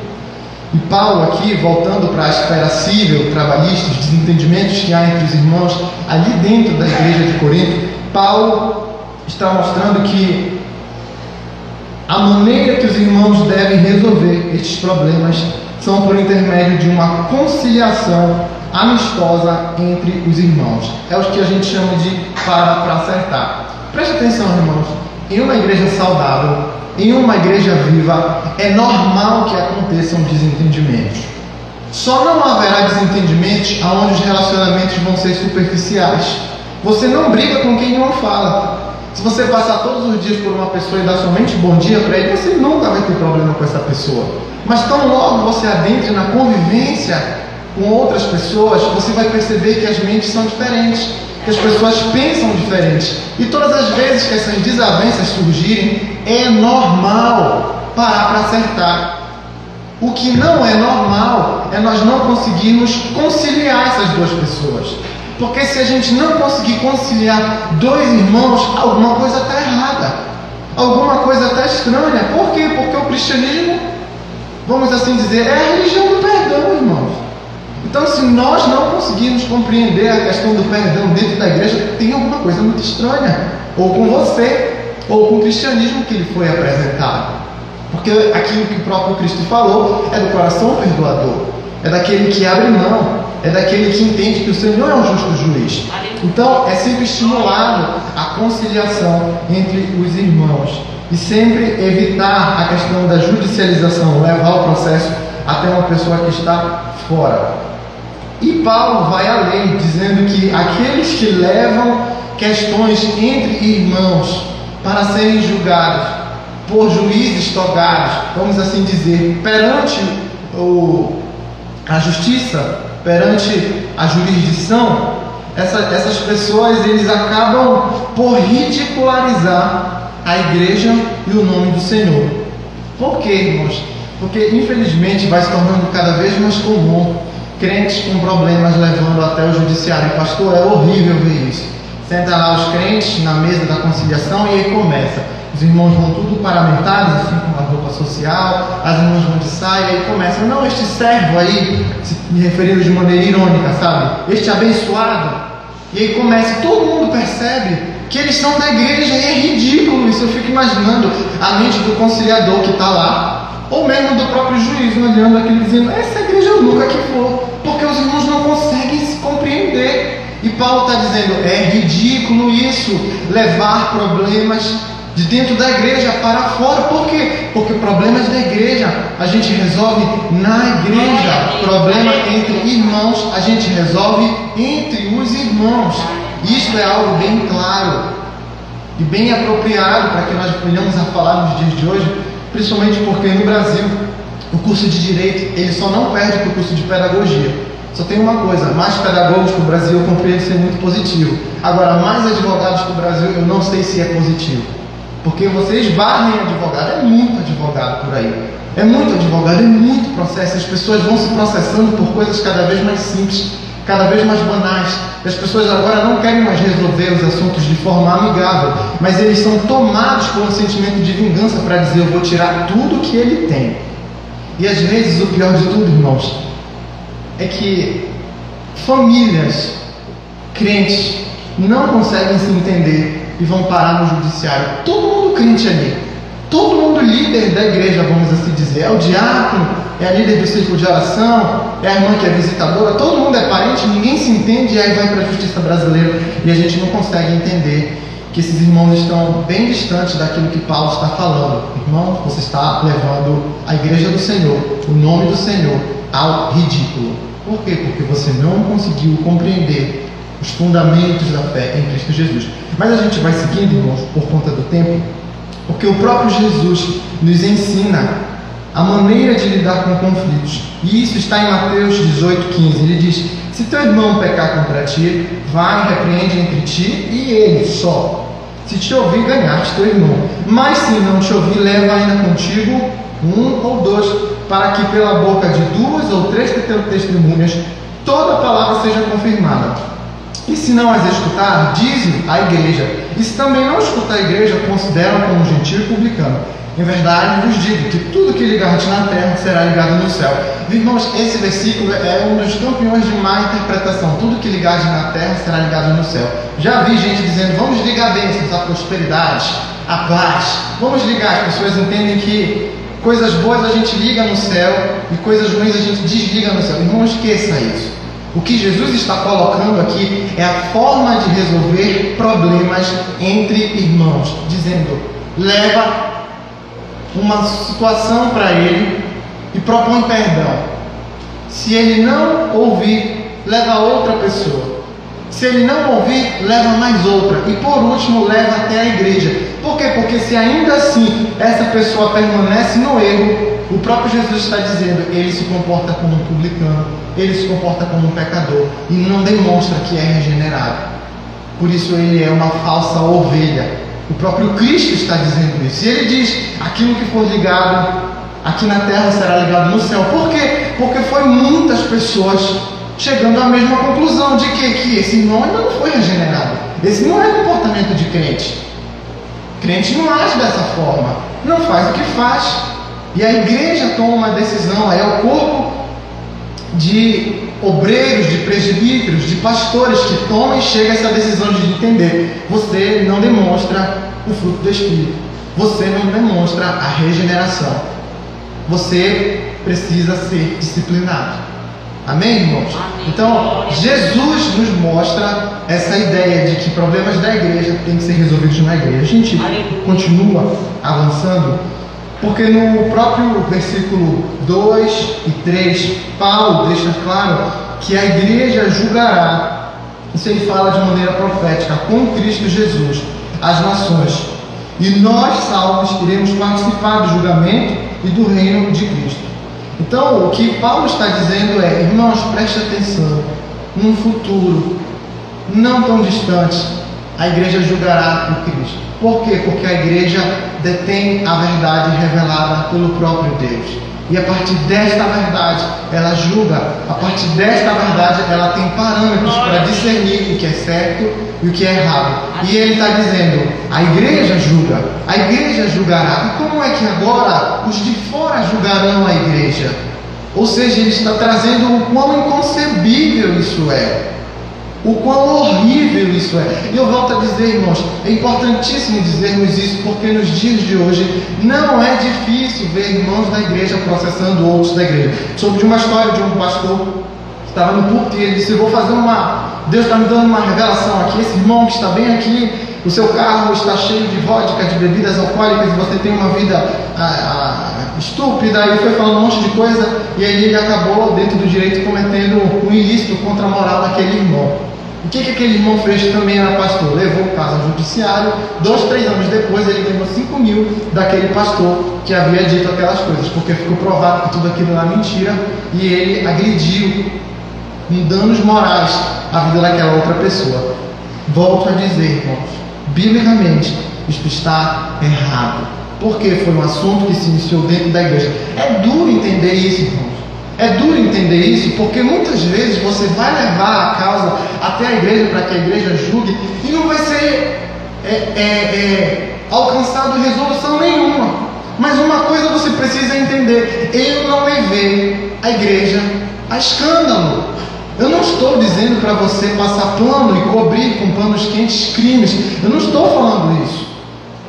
E Paulo aqui, voltando para a esfera civil, trabalhista, os desentendimentos que há entre os irmãos ali dentro da igreja de Corinto, Paulo está mostrando que a maneira que os irmãos devem resolver estes problemas são por intermédio de uma conciliação amistosa entre os irmãos. É o que a gente chama de para acertar. Preste atenção, irmãos. Em uma igreja saudável, em uma igreja viva, é normal que aconteçam desentendimentos. Só não haverá desentendimentos onde os relacionamentos vão ser superficiais. Você não briga com quem não fala. Se você passar todos os dias por uma pessoa e dar somente bom dia para ele, você nunca vai ter problema com essa pessoa. Mas tão logo você adentre na convivência com outras pessoas, você vai perceber que as mentes são diferentes, que as pessoas pensam diferente. E todas as vezes que essas desavenças surgirem, é normal parar para acertar. O que não é normal é nós não conseguirmos conciliar essas duas pessoas. Porque se a gente não conseguir conciliar dois irmãos, alguma coisa está errada. Alguma coisa está estranha. Por quê? Porque o cristianismo, vamos assim dizer, é a religião do perdão, irmãos. Então, se nós não conseguirmos compreender a questão do perdão dentro da igreja, tem alguma coisa muito estranha. Ou com você, ou com o cristianismo que lhe foi apresentado. Porque aquilo que o próprio Cristo falou é do coração perdoador. É daquele que abre mão. É daquele que entende que o Senhor é um justo juiz. Então, é sempre estimulado a conciliação entre os irmãos. E sempre evitar a questão da judicialização, levar o processo até uma pessoa que está fora. E Paulo vai além, dizendo que aqueles que levam questões entre irmãos para serem julgados por juízes togados, vamos assim dizer, perante a justiça, perante a jurisdição, essas pessoas eles acabam por ridicularizar a igreja e o nome do Senhor. Por quê, irmãos? Porque infelizmente vai se tornando cada vez mais comum crentes com problemas levando até o judiciário. Pastor, é horrível ver isso. Senta lá os crentes na mesa da conciliação e aí começa. Os irmãos vão tudo paramentados, assim, com uma roupa social, as irmãs vão de saia e aí começam. Não, este servo aí, me referindo de maneira irônica, sabe? Este abençoado. E aí começa, todo mundo percebe que eles são da igreja e é ridículo isso. Eu fico imaginando a mente do conciliador que está lá, ou mesmo do próprio juiz, olhando aquilo dizendo, essa igreja eu nunca que for, porque os irmãos não conseguem se compreender. E Paulo está dizendo, é ridículo isso, levar problemas de dentro da igreja para fora. Por quê? Porque problemas da igreja a gente resolve na igreja. Problema entre irmãos a gente resolve entre os irmãos. Isso é algo bem claro e bem apropriado para que nós venhamos a falar nos dias de hoje, principalmente porque no Brasil O curso de Direito, ele só não perde para o curso de Pedagogia. Só tem uma coisa, mais pedagogos para o Brasil eu compreendo ser muito positivo. Agora, mais advogados para o Brasil eu não sei se é positivo. Porque vocês esbarrem advogado, é muito advogado por aí. É muito advogado, é muito processo. As pessoas vão se processando por coisas cada vez mais simples, cada vez mais banais. As pessoas agora não querem mais resolver os assuntos de forma amigável, mas eles são tomados por um sentimento de vingança para dizer: eu vou tirar tudo que ele tem. E às vezes o pior de tudo, irmãos, é que famílias crentes não conseguem se entender e vão parar no judiciário. Todo mundo crente ali, todo mundo líder da igreja, vamos assim dizer. É o diácono, é a líder do círculo de oração, é a irmã que é visitadora, todo mundo é parente, ninguém se entende, e aí vai para a justiça brasileira e a gente não consegue entender que esses irmãos estão bem distantes daquilo que Paulo está falando. Irmão, você está levando a igreja do Senhor, o nome do Senhor, ao ridículo. Por quê? Porque você não conseguiu compreender os fundamentos da fé em Cristo Jesus. Mas a gente vai seguindo, irmãos, por conta do tempo, porque o próprio Jesus nos ensina a maneira de lidar com conflitos. E isso está em Mateus 18,15. Ele diz: se teu irmão pecar contra ti, vai e repreende entre ti e ele só. Se te ouvir, ganhaste teu irmão. Mas se não te ouvir, leva ainda contigo um ou dois, para que pela boca de 2 ou 3 testemunhas toda palavra seja confirmada. E se não as escutar, diz à igreja. E se também não escutar a igreja, consideram como gentil e publicano. Em verdade vos digo que tudo que ligardes na terra será ligado no céu. Irmãos, esse versículo é um dos campeões de má interpretação. Tudo que ligardes na terra será ligado no céu. Já vi gente dizendo: vamos ligar bênçãos, a prosperidade, a paz. Vamos ligar. As pessoas entendem que coisas boas a gente liga no céu e coisas ruins a gente desliga no céu. Irmão, esqueça isso. O que Jesus está colocando aqui é a forma de resolver problemas entre irmãos, dizendo: leva uma situação para ele e propõe perdão. Se ele não ouvir, leva outra pessoa. Se ele não ouvir, leva mais outra. E por último, leva até a igreja. Por quê? Porque se ainda assim essa pessoa permanece no erro, o próprio Jesus está dizendo: ele se comporta como um publicano, ele se comporta como um pecador e não demonstra que é regenerado. Por isso ele é uma falsa ovelha. O próprio Cristo está dizendo isso. E ele diz: aquilo que for ligado aqui na terra será ligado no céu. Por quê? Porque foi muitas pessoas chegando à mesma conclusão de que esse irmão ainda não foi regenerado. Esse não é comportamento de crente. Crente não age dessa forma, não faz o que faz. E a igreja toma uma decisão, é o corpo de obreiros, de presbíteros, de pastores que tomam e chega a essa decisão de entender: você não demonstra o fruto do Espírito, você não demonstra a regeneração, você precisa ser disciplinado. Amém, irmãos? Amém. Então, Jesus nos mostra essa ideia de que problemas da igreja têm que ser resolvidos na igreja. A gente continua avançando, porque no próprio versículo 2 e 3, Paulo deixa claro que a igreja julgará, isso ele fala de maneira profética, com Cristo Jesus, as nações. E nós, salvos, iremos participar do julgamento e do reino de Cristo. Então, o que Paulo está dizendo é: irmãos, preste atenção, num futuro não tão distante, a igreja julgará o Cristo. Por quê? Porque a igreja detém a verdade revelada pelo próprio Deus. E a partir desta verdade, ela julga. A partir desta verdade, ela tem parâmetros para discernir o que é certo e o que é errado. E ele está dizendo: a igreja julga, a igreja julgará. E como é que agora os de fora julgarão a igreja? Ou seja, ele está trazendo o quão inconcebível isso é, o quão horrível isso é. E eu volto a dizer, irmãos, é importantíssimo dizermos isso, porque nos dias de hoje não é difícil ver irmãos da igreja processando outros da igreja. Soube de uma história de um pastor que estava no púlpito e ele disse: Deus está me dando uma revelação aqui, esse irmão que está bem aqui, o seu carro está cheio de vodka, de bebidas alcoólicas, e você tem uma vida estúpida, e foi falando um monte de coisa, e aí ele acabou dentro do direito cometendo um ilícito contra a moral daquele irmão. O que aquele irmão fez? Também era pastor, levou o caso ao judiciário. 2, 3 anos depois ele ganhou 5 mil daquele pastor que havia dito aquelas coisas, porque ficou provado que tudo aquilo era mentira e ele agrediu com danos morais a vida daquela outra pessoa. Volto a dizer, irmãos, biblicamente isto está errado, porque foi um assunto que se iniciou dentro da igreja. É duro entender isso, irmãos. É duro entender isso, porque muitas vezes você vai levar a causa até a igreja para que a igreja julgue e não vai ser alcançado resolução nenhuma. Mas uma coisa você precisa entender: eu não levei a igreja a escândalo. Eu não estou dizendo para você passar pano e cobrir com panos quentes crimes. Eu não estou falando isso.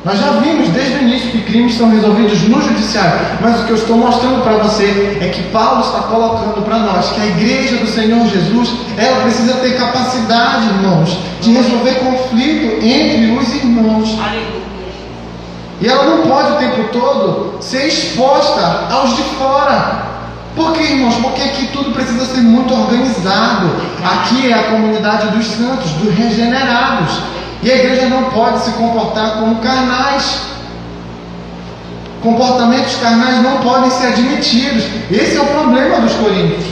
Nós já vimos desde o início que crimes são resolvidos no judiciário, mas o que eu estou mostrando para você é que Paulo está colocando para nós que a igreja do Senhor Jesus, ela precisa ter capacidade, irmãos, de resolver conflito entre os irmãos. E ela não pode o tempo todo ser exposta aos de fora. Por quê, irmãos? Porque aqui tudo precisa ser muito organizado. Aqui é a comunidade dos santos, dos regenerados. E a igreja não pode se comportar como carnais. Comportamentos carnais não podem ser admitidos. Esse é o problema dos coríntios.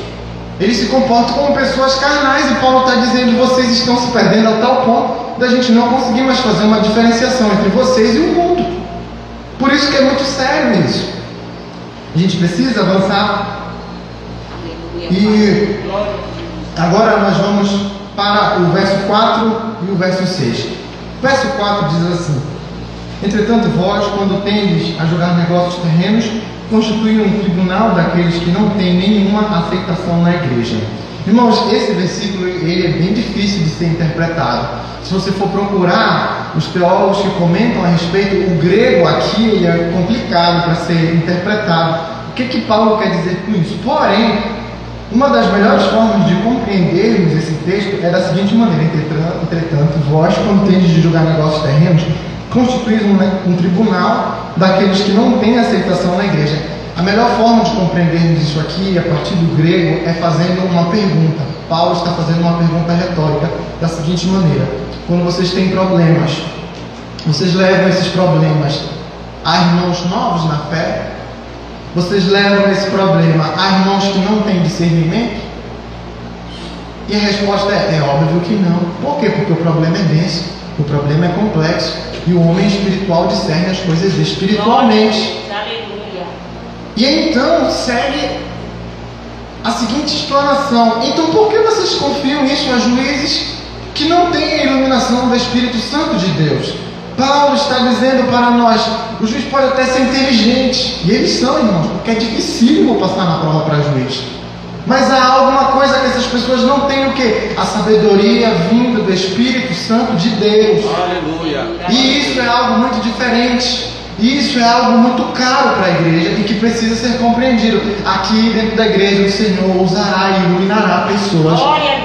Eles se comportam como pessoas carnais. E Paulo está dizendo: vocês estão se perdendo a tal ponto da gente não conseguir mais fazer uma diferenciação entre vocês e o mundo. Por isso que é muito sério isso. A gente precisa avançar. E agora nós vamos para o verso 4 e o verso 6. O verso 4 diz assim: entretanto vós, quando tendes a julgar negócios terrenos, constitui um tribunal daqueles que não têm nenhuma aceitação na igreja. Irmãos, esse versículo ele é bem difícil de ser interpretado. Se você for procurar os teólogos que comentam a respeito, o grego aqui ele é complicado para ser interpretado. O que Paulo quer dizer com isso? Porém, uma das melhores formas de compreendermos esse texto é da seguinte maneira: entretanto, vós, quando tendes de julgar negócios terrenos, constituís um tribunal daqueles que não têm aceitação na igreja. A melhor forma de compreendermos isso aqui, a partir do grego, é fazendo uma pergunta. Paulo está fazendo uma pergunta retórica da seguinte maneira: quando vocês têm problemas, vocês levam esses problemas a irmãos novos na fé? Vocês levam esse problema a irmãos que não têm discernimento? E a resposta é óbvio que não. Por quê? Porque o problema é denso, o problema é complexo, e o homem espiritual discerne as coisas espiritualmente. Aleluia. E então segue a seguinte explanação: então por que vocês confiam isso a juízes que não têm a iluminação do Espírito Santo de Deus? Paulo está dizendo para nós: o juiz pode até ser inteligente, e eles são, irmãos, porque é dificílimo passar na prova para juiz. Mas há alguma coisa que essas pessoas não têm: o quê? A sabedoria vinda do Espírito Santo de Deus. Aleluia. E isso é algo muito diferente. Isso é algo muito caro para a igreja e que precisa ser compreendido. Aqui dentro da igreja o Senhor usará e iluminará pessoas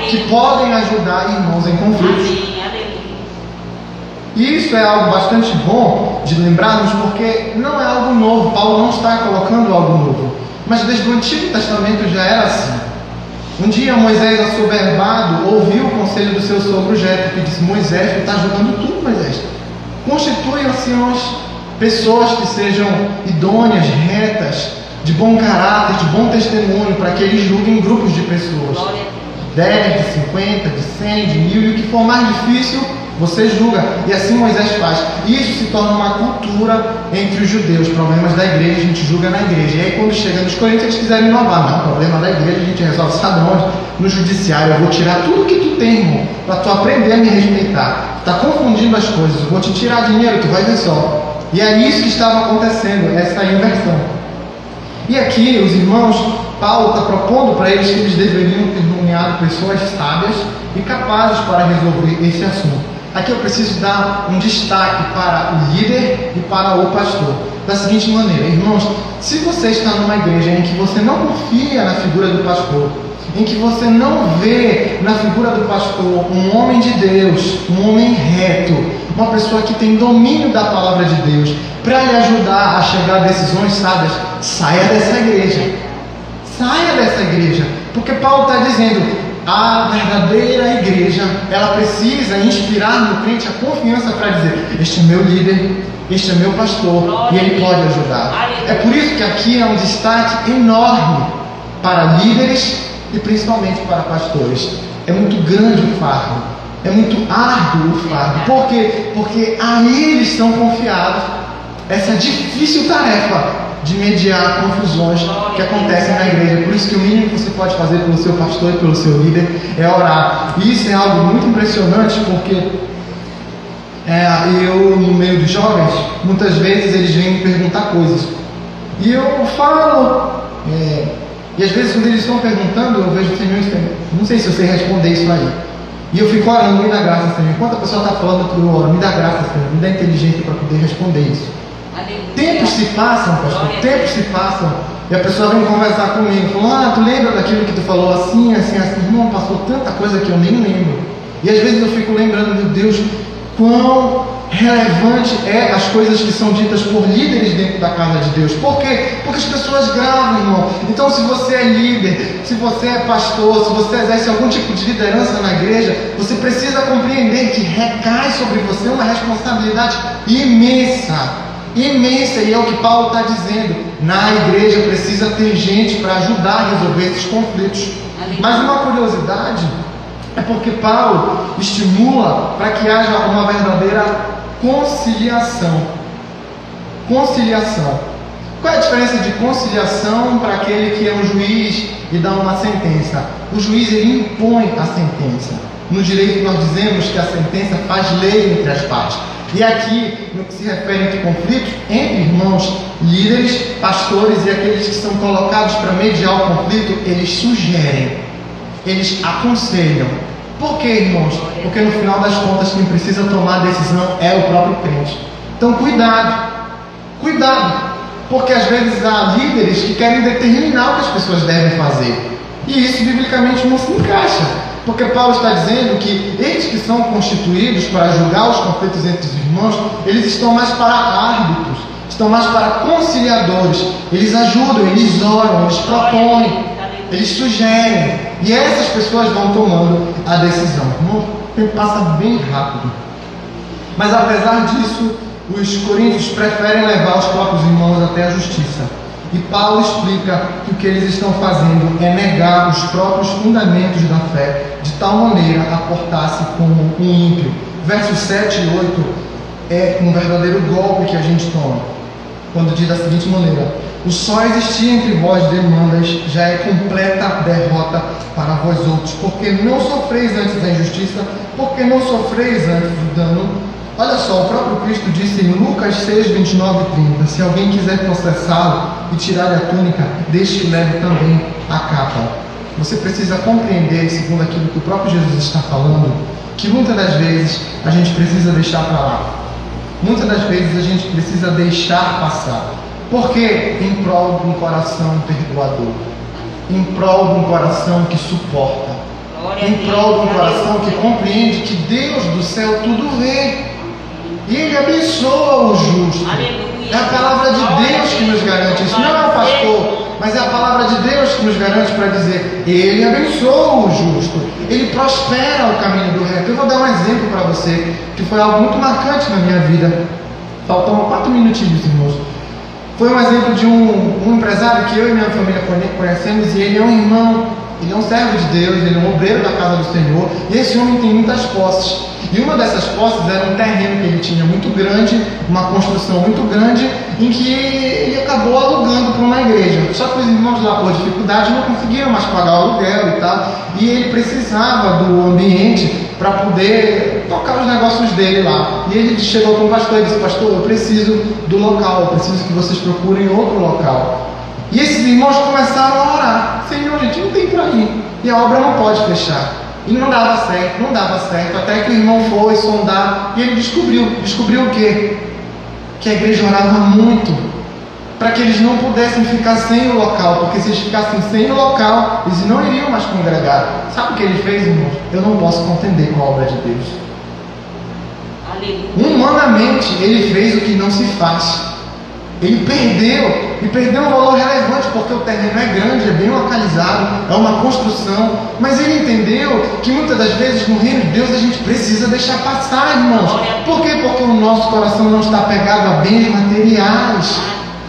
que podem ajudar irmãos em conflitos. E isso é algo bastante bom de lembrarmos, porque não é algo novo. Paulo não está colocando algo novo, mas desde o Antigo Testamento já era assim. Um dia Moisés, assoberbado, ouviu o conselho do seu sogro Jetro, que disse: Moisés, tu está jogando tudo, Moisés. Constitui anciãos, pessoas que sejam idôneas, retas, de bom caráter, de bom testemunho, para que eles julguem grupos de pessoas. 10, de 50, de 100, de 1000, e o que for mais difícil, você julga. E assim Moisés faz. Isso se torna uma cultura entre os judeus. Problemas da igreja a gente julga na igreja. E aí quando chega nos coríntios eles quiserem inovar: não, problema da igreja a gente resolve, sabe onde? No judiciário. Eu vou tirar tudo que tu tem, irmão, para tu aprender a me respeitar. Está confundindo as coisas. Eu vou te tirar dinheiro, tu vai ver só. E é isso que estava acontecendo, essa inversão. E aqui os irmãos, Paulo está propondo para eles que eles deveriam ter nomeado pessoas sábias e capazes para resolver esse assunto. Aqui eu preciso dar um destaque para o líder e para o pastor, da seguinte maneira: irmãos, se você está numa igreja em que você não confia na figura do pastor, em que você não vê na figura do pastor um homem de Deus, um homem reto, uma pessoa que tem domínio da palavra de Deus, para lhe ajudar a chegar a decisões sábias, saia dessa igreja. Saia dessa igreja. Porque Paulo está dizendo: a verdadeira igreja, ela precisa inspirar no crente a confiança para dizer: este é meu líder, este é meu pastor, e ele pode ajudar. É por isso que aqui é um destaque enorme para líderes e principalmente para pastores. É muito grande o fardo, é muito árduo o fardo. Por quê? Porque a eles são confiados essa difícil tarefa de mediar confusões que acontecem na igreja. Por isso que o mínimo que você pode fazer pelo seu pastor e pelo seu líder é orar. E isso é algo muito impressionante, porque eu, no meio dos jovens, muitas vezes eles vêm me perguntar coisas. E eu falo, e às vezes quando eles estão perguntando, eu vejo o Senhor, não sei se eu sei responder isso aí. E eu fico orando: me dá graça, Senhor. Enquanto a pessoa está falando, eu oro: me dá graça, Senhor, me dá inteligência para poder responder isso. Tempos se passam, pastor, tempos se passam, e a pessoa vem conversar comigo, falando: tu lembra daquilo que tu falou assim, assim, assim? Irmão, passou tanta coisa que eu nem lembro. E às vezes eu fico lembrando: meu Deus, quão relevante é as coisas que são ditas por líderes dentro da casa de Deus. Por quê? Porque as pessoas gravam, irmão. Então, se você é líder, se você é pastor, se você exerce algum tipo de liderança na igreja, você precisa compreender que recai sobre você uma responsabilidade imensa. Imensa, e é o que Paulo está dizendo. Na igreja precisa ter gente para ajudar a resolver esses conflitos. Mas uma curiosidade é porque Paulo estimula para que haja uma verdadeira conciliação. Conciliação. Qual é a diferença de conciliação para aquele que é um juiz e dá uma sentença? O juiz, ele impõe a sentença. No direito nós dizemos que a sentença faz lei entre as partes. E aqui, no que se refere a conflitos entre irmãos, líderes, pastores e aqueles que são colocados para mediar o conflito, eles sugerem, eles aconselham. Por quê, irmãos? Porque no final das contas quem precisa tomar a decisão é o próprio crente. Então cuidado, porque às vezes há líderes que querem determinar o que as pessoas devem fazer, e isso biblicamente não se encaixa. Porque Paulo está dizendo que eles que são constituídos para julgar os conflitos entre os irmãos, eles estão mais para árbitros, estão mais para conciliadores. Eles ajudam, eles oram, eles propõem, eles sugerem. E essas pessoas vão tomando a decisão. O tempo passa bem rápido. Mas apesar disso, os coríntios preferem levar os próprios irmãos até a justiça. E Paulo explica que o que eles estão fazendo é negar os próprios fundamentos da fé, de tal maneira a portar-se como um ímpio. Versos 7 e 8 é um verdadeiro golpe que a gente toma, quando diz da seguinte maneira: o só existir entre vós demandas já é completa derrota para vós outros, porque não sofreis antes da injustiça, porque não sofreis antes do dano. Olha só, o próprio Cristo disse em Lucas 6, 29 e 30: se alguém quiser processá-lo e tirar-lhe a túnica, deixe que leve também a capa. Você precisa compreender, segundo aquilo que o próprio Jesus está falando, que muitas das vezes a gente precisa deixar para lá. Muitas das vezes a gente precisa deixar passar. Por quê? Em prol de um coração perdoador, em prol de um coração que suporta, em prol de um coração que compreende que Deus do céu tudo vê. E Ele abençoa o justo. É a palavra de Deus que nos garante isso. Não é o pastor, mas é a palavra de Deus que nos garante para dizer: Ele abençoa o justo, Ele prospera o caminho do reto. Eu vou dar um exemplo para você, que foi algo muito marcante na minha vida. Faltam 4 minutinhos, irmãos. Foi um exemplo de um empresário que eu e minha família conhecemos, e ele é um irmão, ele é um servo de Deus, ele é um obreiro da casa do Senhor, e esse homem tem muitas posses. E uma dessas posses era um terreno que ele tinha muito grande, uma construção muito grande, em que ele acabou alugando para uma igreja. Só que os irmãos lá, por dificuldade, não conseguiram mais pagar o aluguel e tal, e ele precisava do ambiente para poder tocar os negócios dele lá. E ele chegou para o pastor e disse: pastor, eu preciso do local, eu preciso que vocês procurem outro local. E esses irmãos começaram a orar: Senhor, a gente não tem para ir, e a obra não pode fechar. E não dava certo, até que o irmão foi sondar e ele descobriu o quê? Que a igreja orava muito para que eles não pudessem ficar sem o local, porque se eles ficassem sem o local, eles não iriam mais congregar. Sabe o que ele fez, irmãos? Eu não posso contender com a obra de Deus. Aleluia. Humanamente, ele fez o que não se faz. Ele perdeu um valor relevante, porque o terreno é grande, é bem localizado, é uma construção, mas ele entendeu que muitas das vezes no reino de Deus a gente precisa deixar passar, irmãos. Por quê? Porque o nosso coração não está pegado a bens materiais.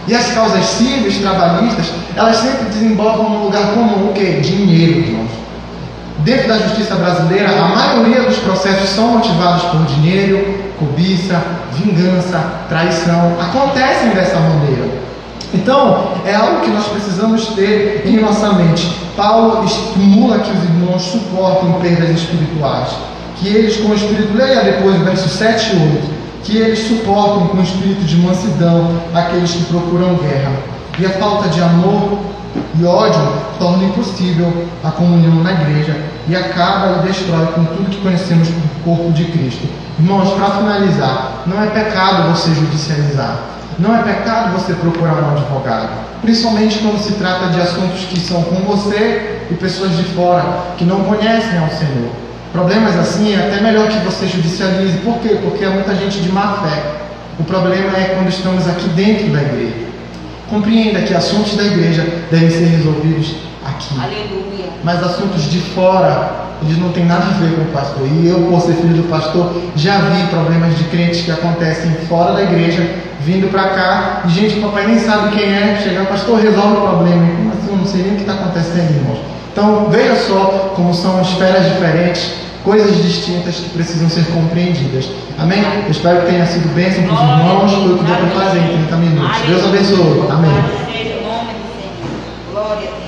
E as causas cíveis, trabalhistas, elas sempre desembocam num lugar comum, o quê? Dinheiro, irmãos. Dentro da justiça brasileira, a maioria dos processos são motivados por dinheiro, cobiça, vingança, traição. Acontecem dessa maneira. Então, é algo que nós precisamos ter em nossa mente. Paulo estimula que os irmãos suportem perdas espirituais. Que eles, com o espírito, leia depois o verso 7 e 8, que eles suportem com o espírito de mansidão aqueles que procuram guerra. E a falta de amor e ódio torna impossível a comunhão na igreja e acaba e destrói com tudo que conhecemos do corpo de Cristo. Irmãos, para finalizar, não é pecado você judicializar, não é pecado você procurar um advogado, principalmente quando se trata de assuntos que são com você e pessoas de fora que não conhecem ao Senhor. Problemas assim é até melhor que você judicialize. Por quê? Porque há muita gente de má fé. O problema é quando estamos aqui dentro da igreja. Compreenda que assuntos da igreja devem ser resolvidos aqui. Aleluia. Mas assuntos de fora, eles não têm nada a ver com o pastor. E eu, por ser filho do pastor, já vi problemas de crentes que acontecem fora da igreja, vindo para cá, e gente que o papai nem sabe quem é, chegar, pastor, resolve o problema. E como assim? Eu não sei nem o que está acontecendo, irmãos. Então, veja só como são esferas diferentes, coisas distintas que precisam ser compreendidas. Amém? Eu espero que tenha sido bênção para os irmãos. Foi o que deu para fazer em 30 minutos. Deus abençoe. Amém. Seja o nome do Senhor. Glória a Deus.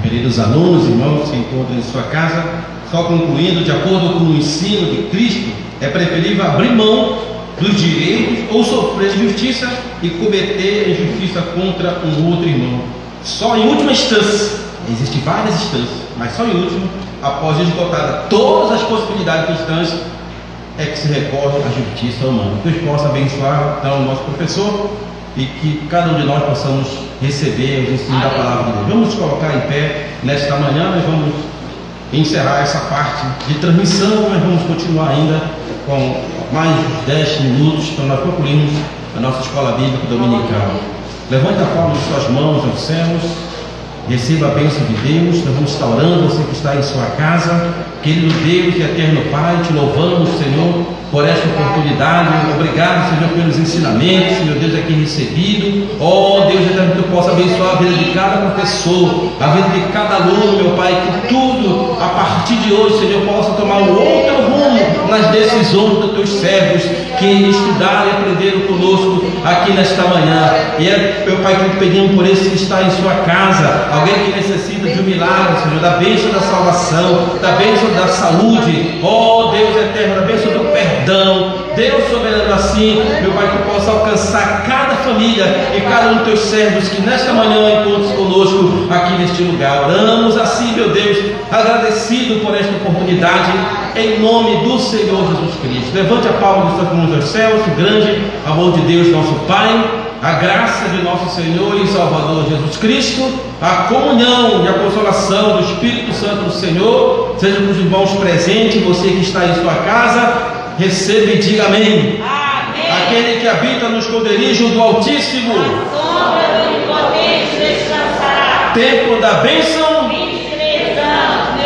Queridos alunos, irmãos que se encontram em sua casa, só concluindo, de acordo com o ensino de Cristo, é preferível abrir mão dos direitos ou sofrer injustiça e cometer injustiça contra um outro irmão. Só em última instância, existem várias instâncias, mas só em última, após esgotar todas as possibilidades cristãs, é que se recorre à justiça humana. Que Deus possa abençoar então o nosso professor e que cada um de nós possamos receber os ensinos da palavra de Deus. Vamos nos colocar em pé nesta manhã, nós vamos encerrar essa parte de transmissão, mas vamos continuar ainda com mais 10 minutos, então nós concluímos a nossa escola bíblica dominical. Levante a palma de suas mãos aos céus, receba a bênção de Deus. Nós vamos estar orando, você que está em sua casa. Querido Deus e eterno Pai, te louvamos, Senhor, por esta oportunidade. Obrigado, Senhor, pelos ensinamentos, Senhor Deus, aqui recebido. Oh Deus eterno, que tu possa abençoar a vida de cada professor, a vida de cada aluno, meu Pai, que tudo, a partir de hoje, Senhor, possa tomar um outro rumo nas decisões dos teus servos que estudaram e aprenderam conosco aqui nesta manhã. E é, meu Pai, que te pedimos por esse que está em sua casa, alguém que necessita de um milagre, Senhor, da bênção da salvação, da bênção da saúde, oh Deus eterno, da bênção do perdão. Deus soberano, assim, meu Pai, que possa alcançar cada família e cada um dos teus servos que nesta manhã encontre conosco aqui neste lugar. Oramos assim, meu Deus, agradecido por esta oportunidade, em nome do Senhor Jesus Cristo. Levante a palma de suas mãos aos céus. O grande amor de Deus, nosso Pai, a graça de nosso Senhor e Salvador Jesus Cristo, a comunhão e a consolação do Espírito Santo do Senhor seja com os irmãos presentes. Você que está em sua casa, receba e diga amém. Amém. Aquele que habita no esconderijo do Altíssimo, Sombra do Onipotente descansará. tempo da bênção,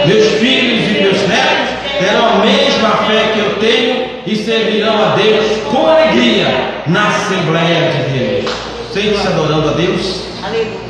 meus filhos e meus netos terão a mesma fé que eu tenho e servirão a Deus com alegria na Assembleia de Deus. Sente-se adorando a Deus. Aleluia.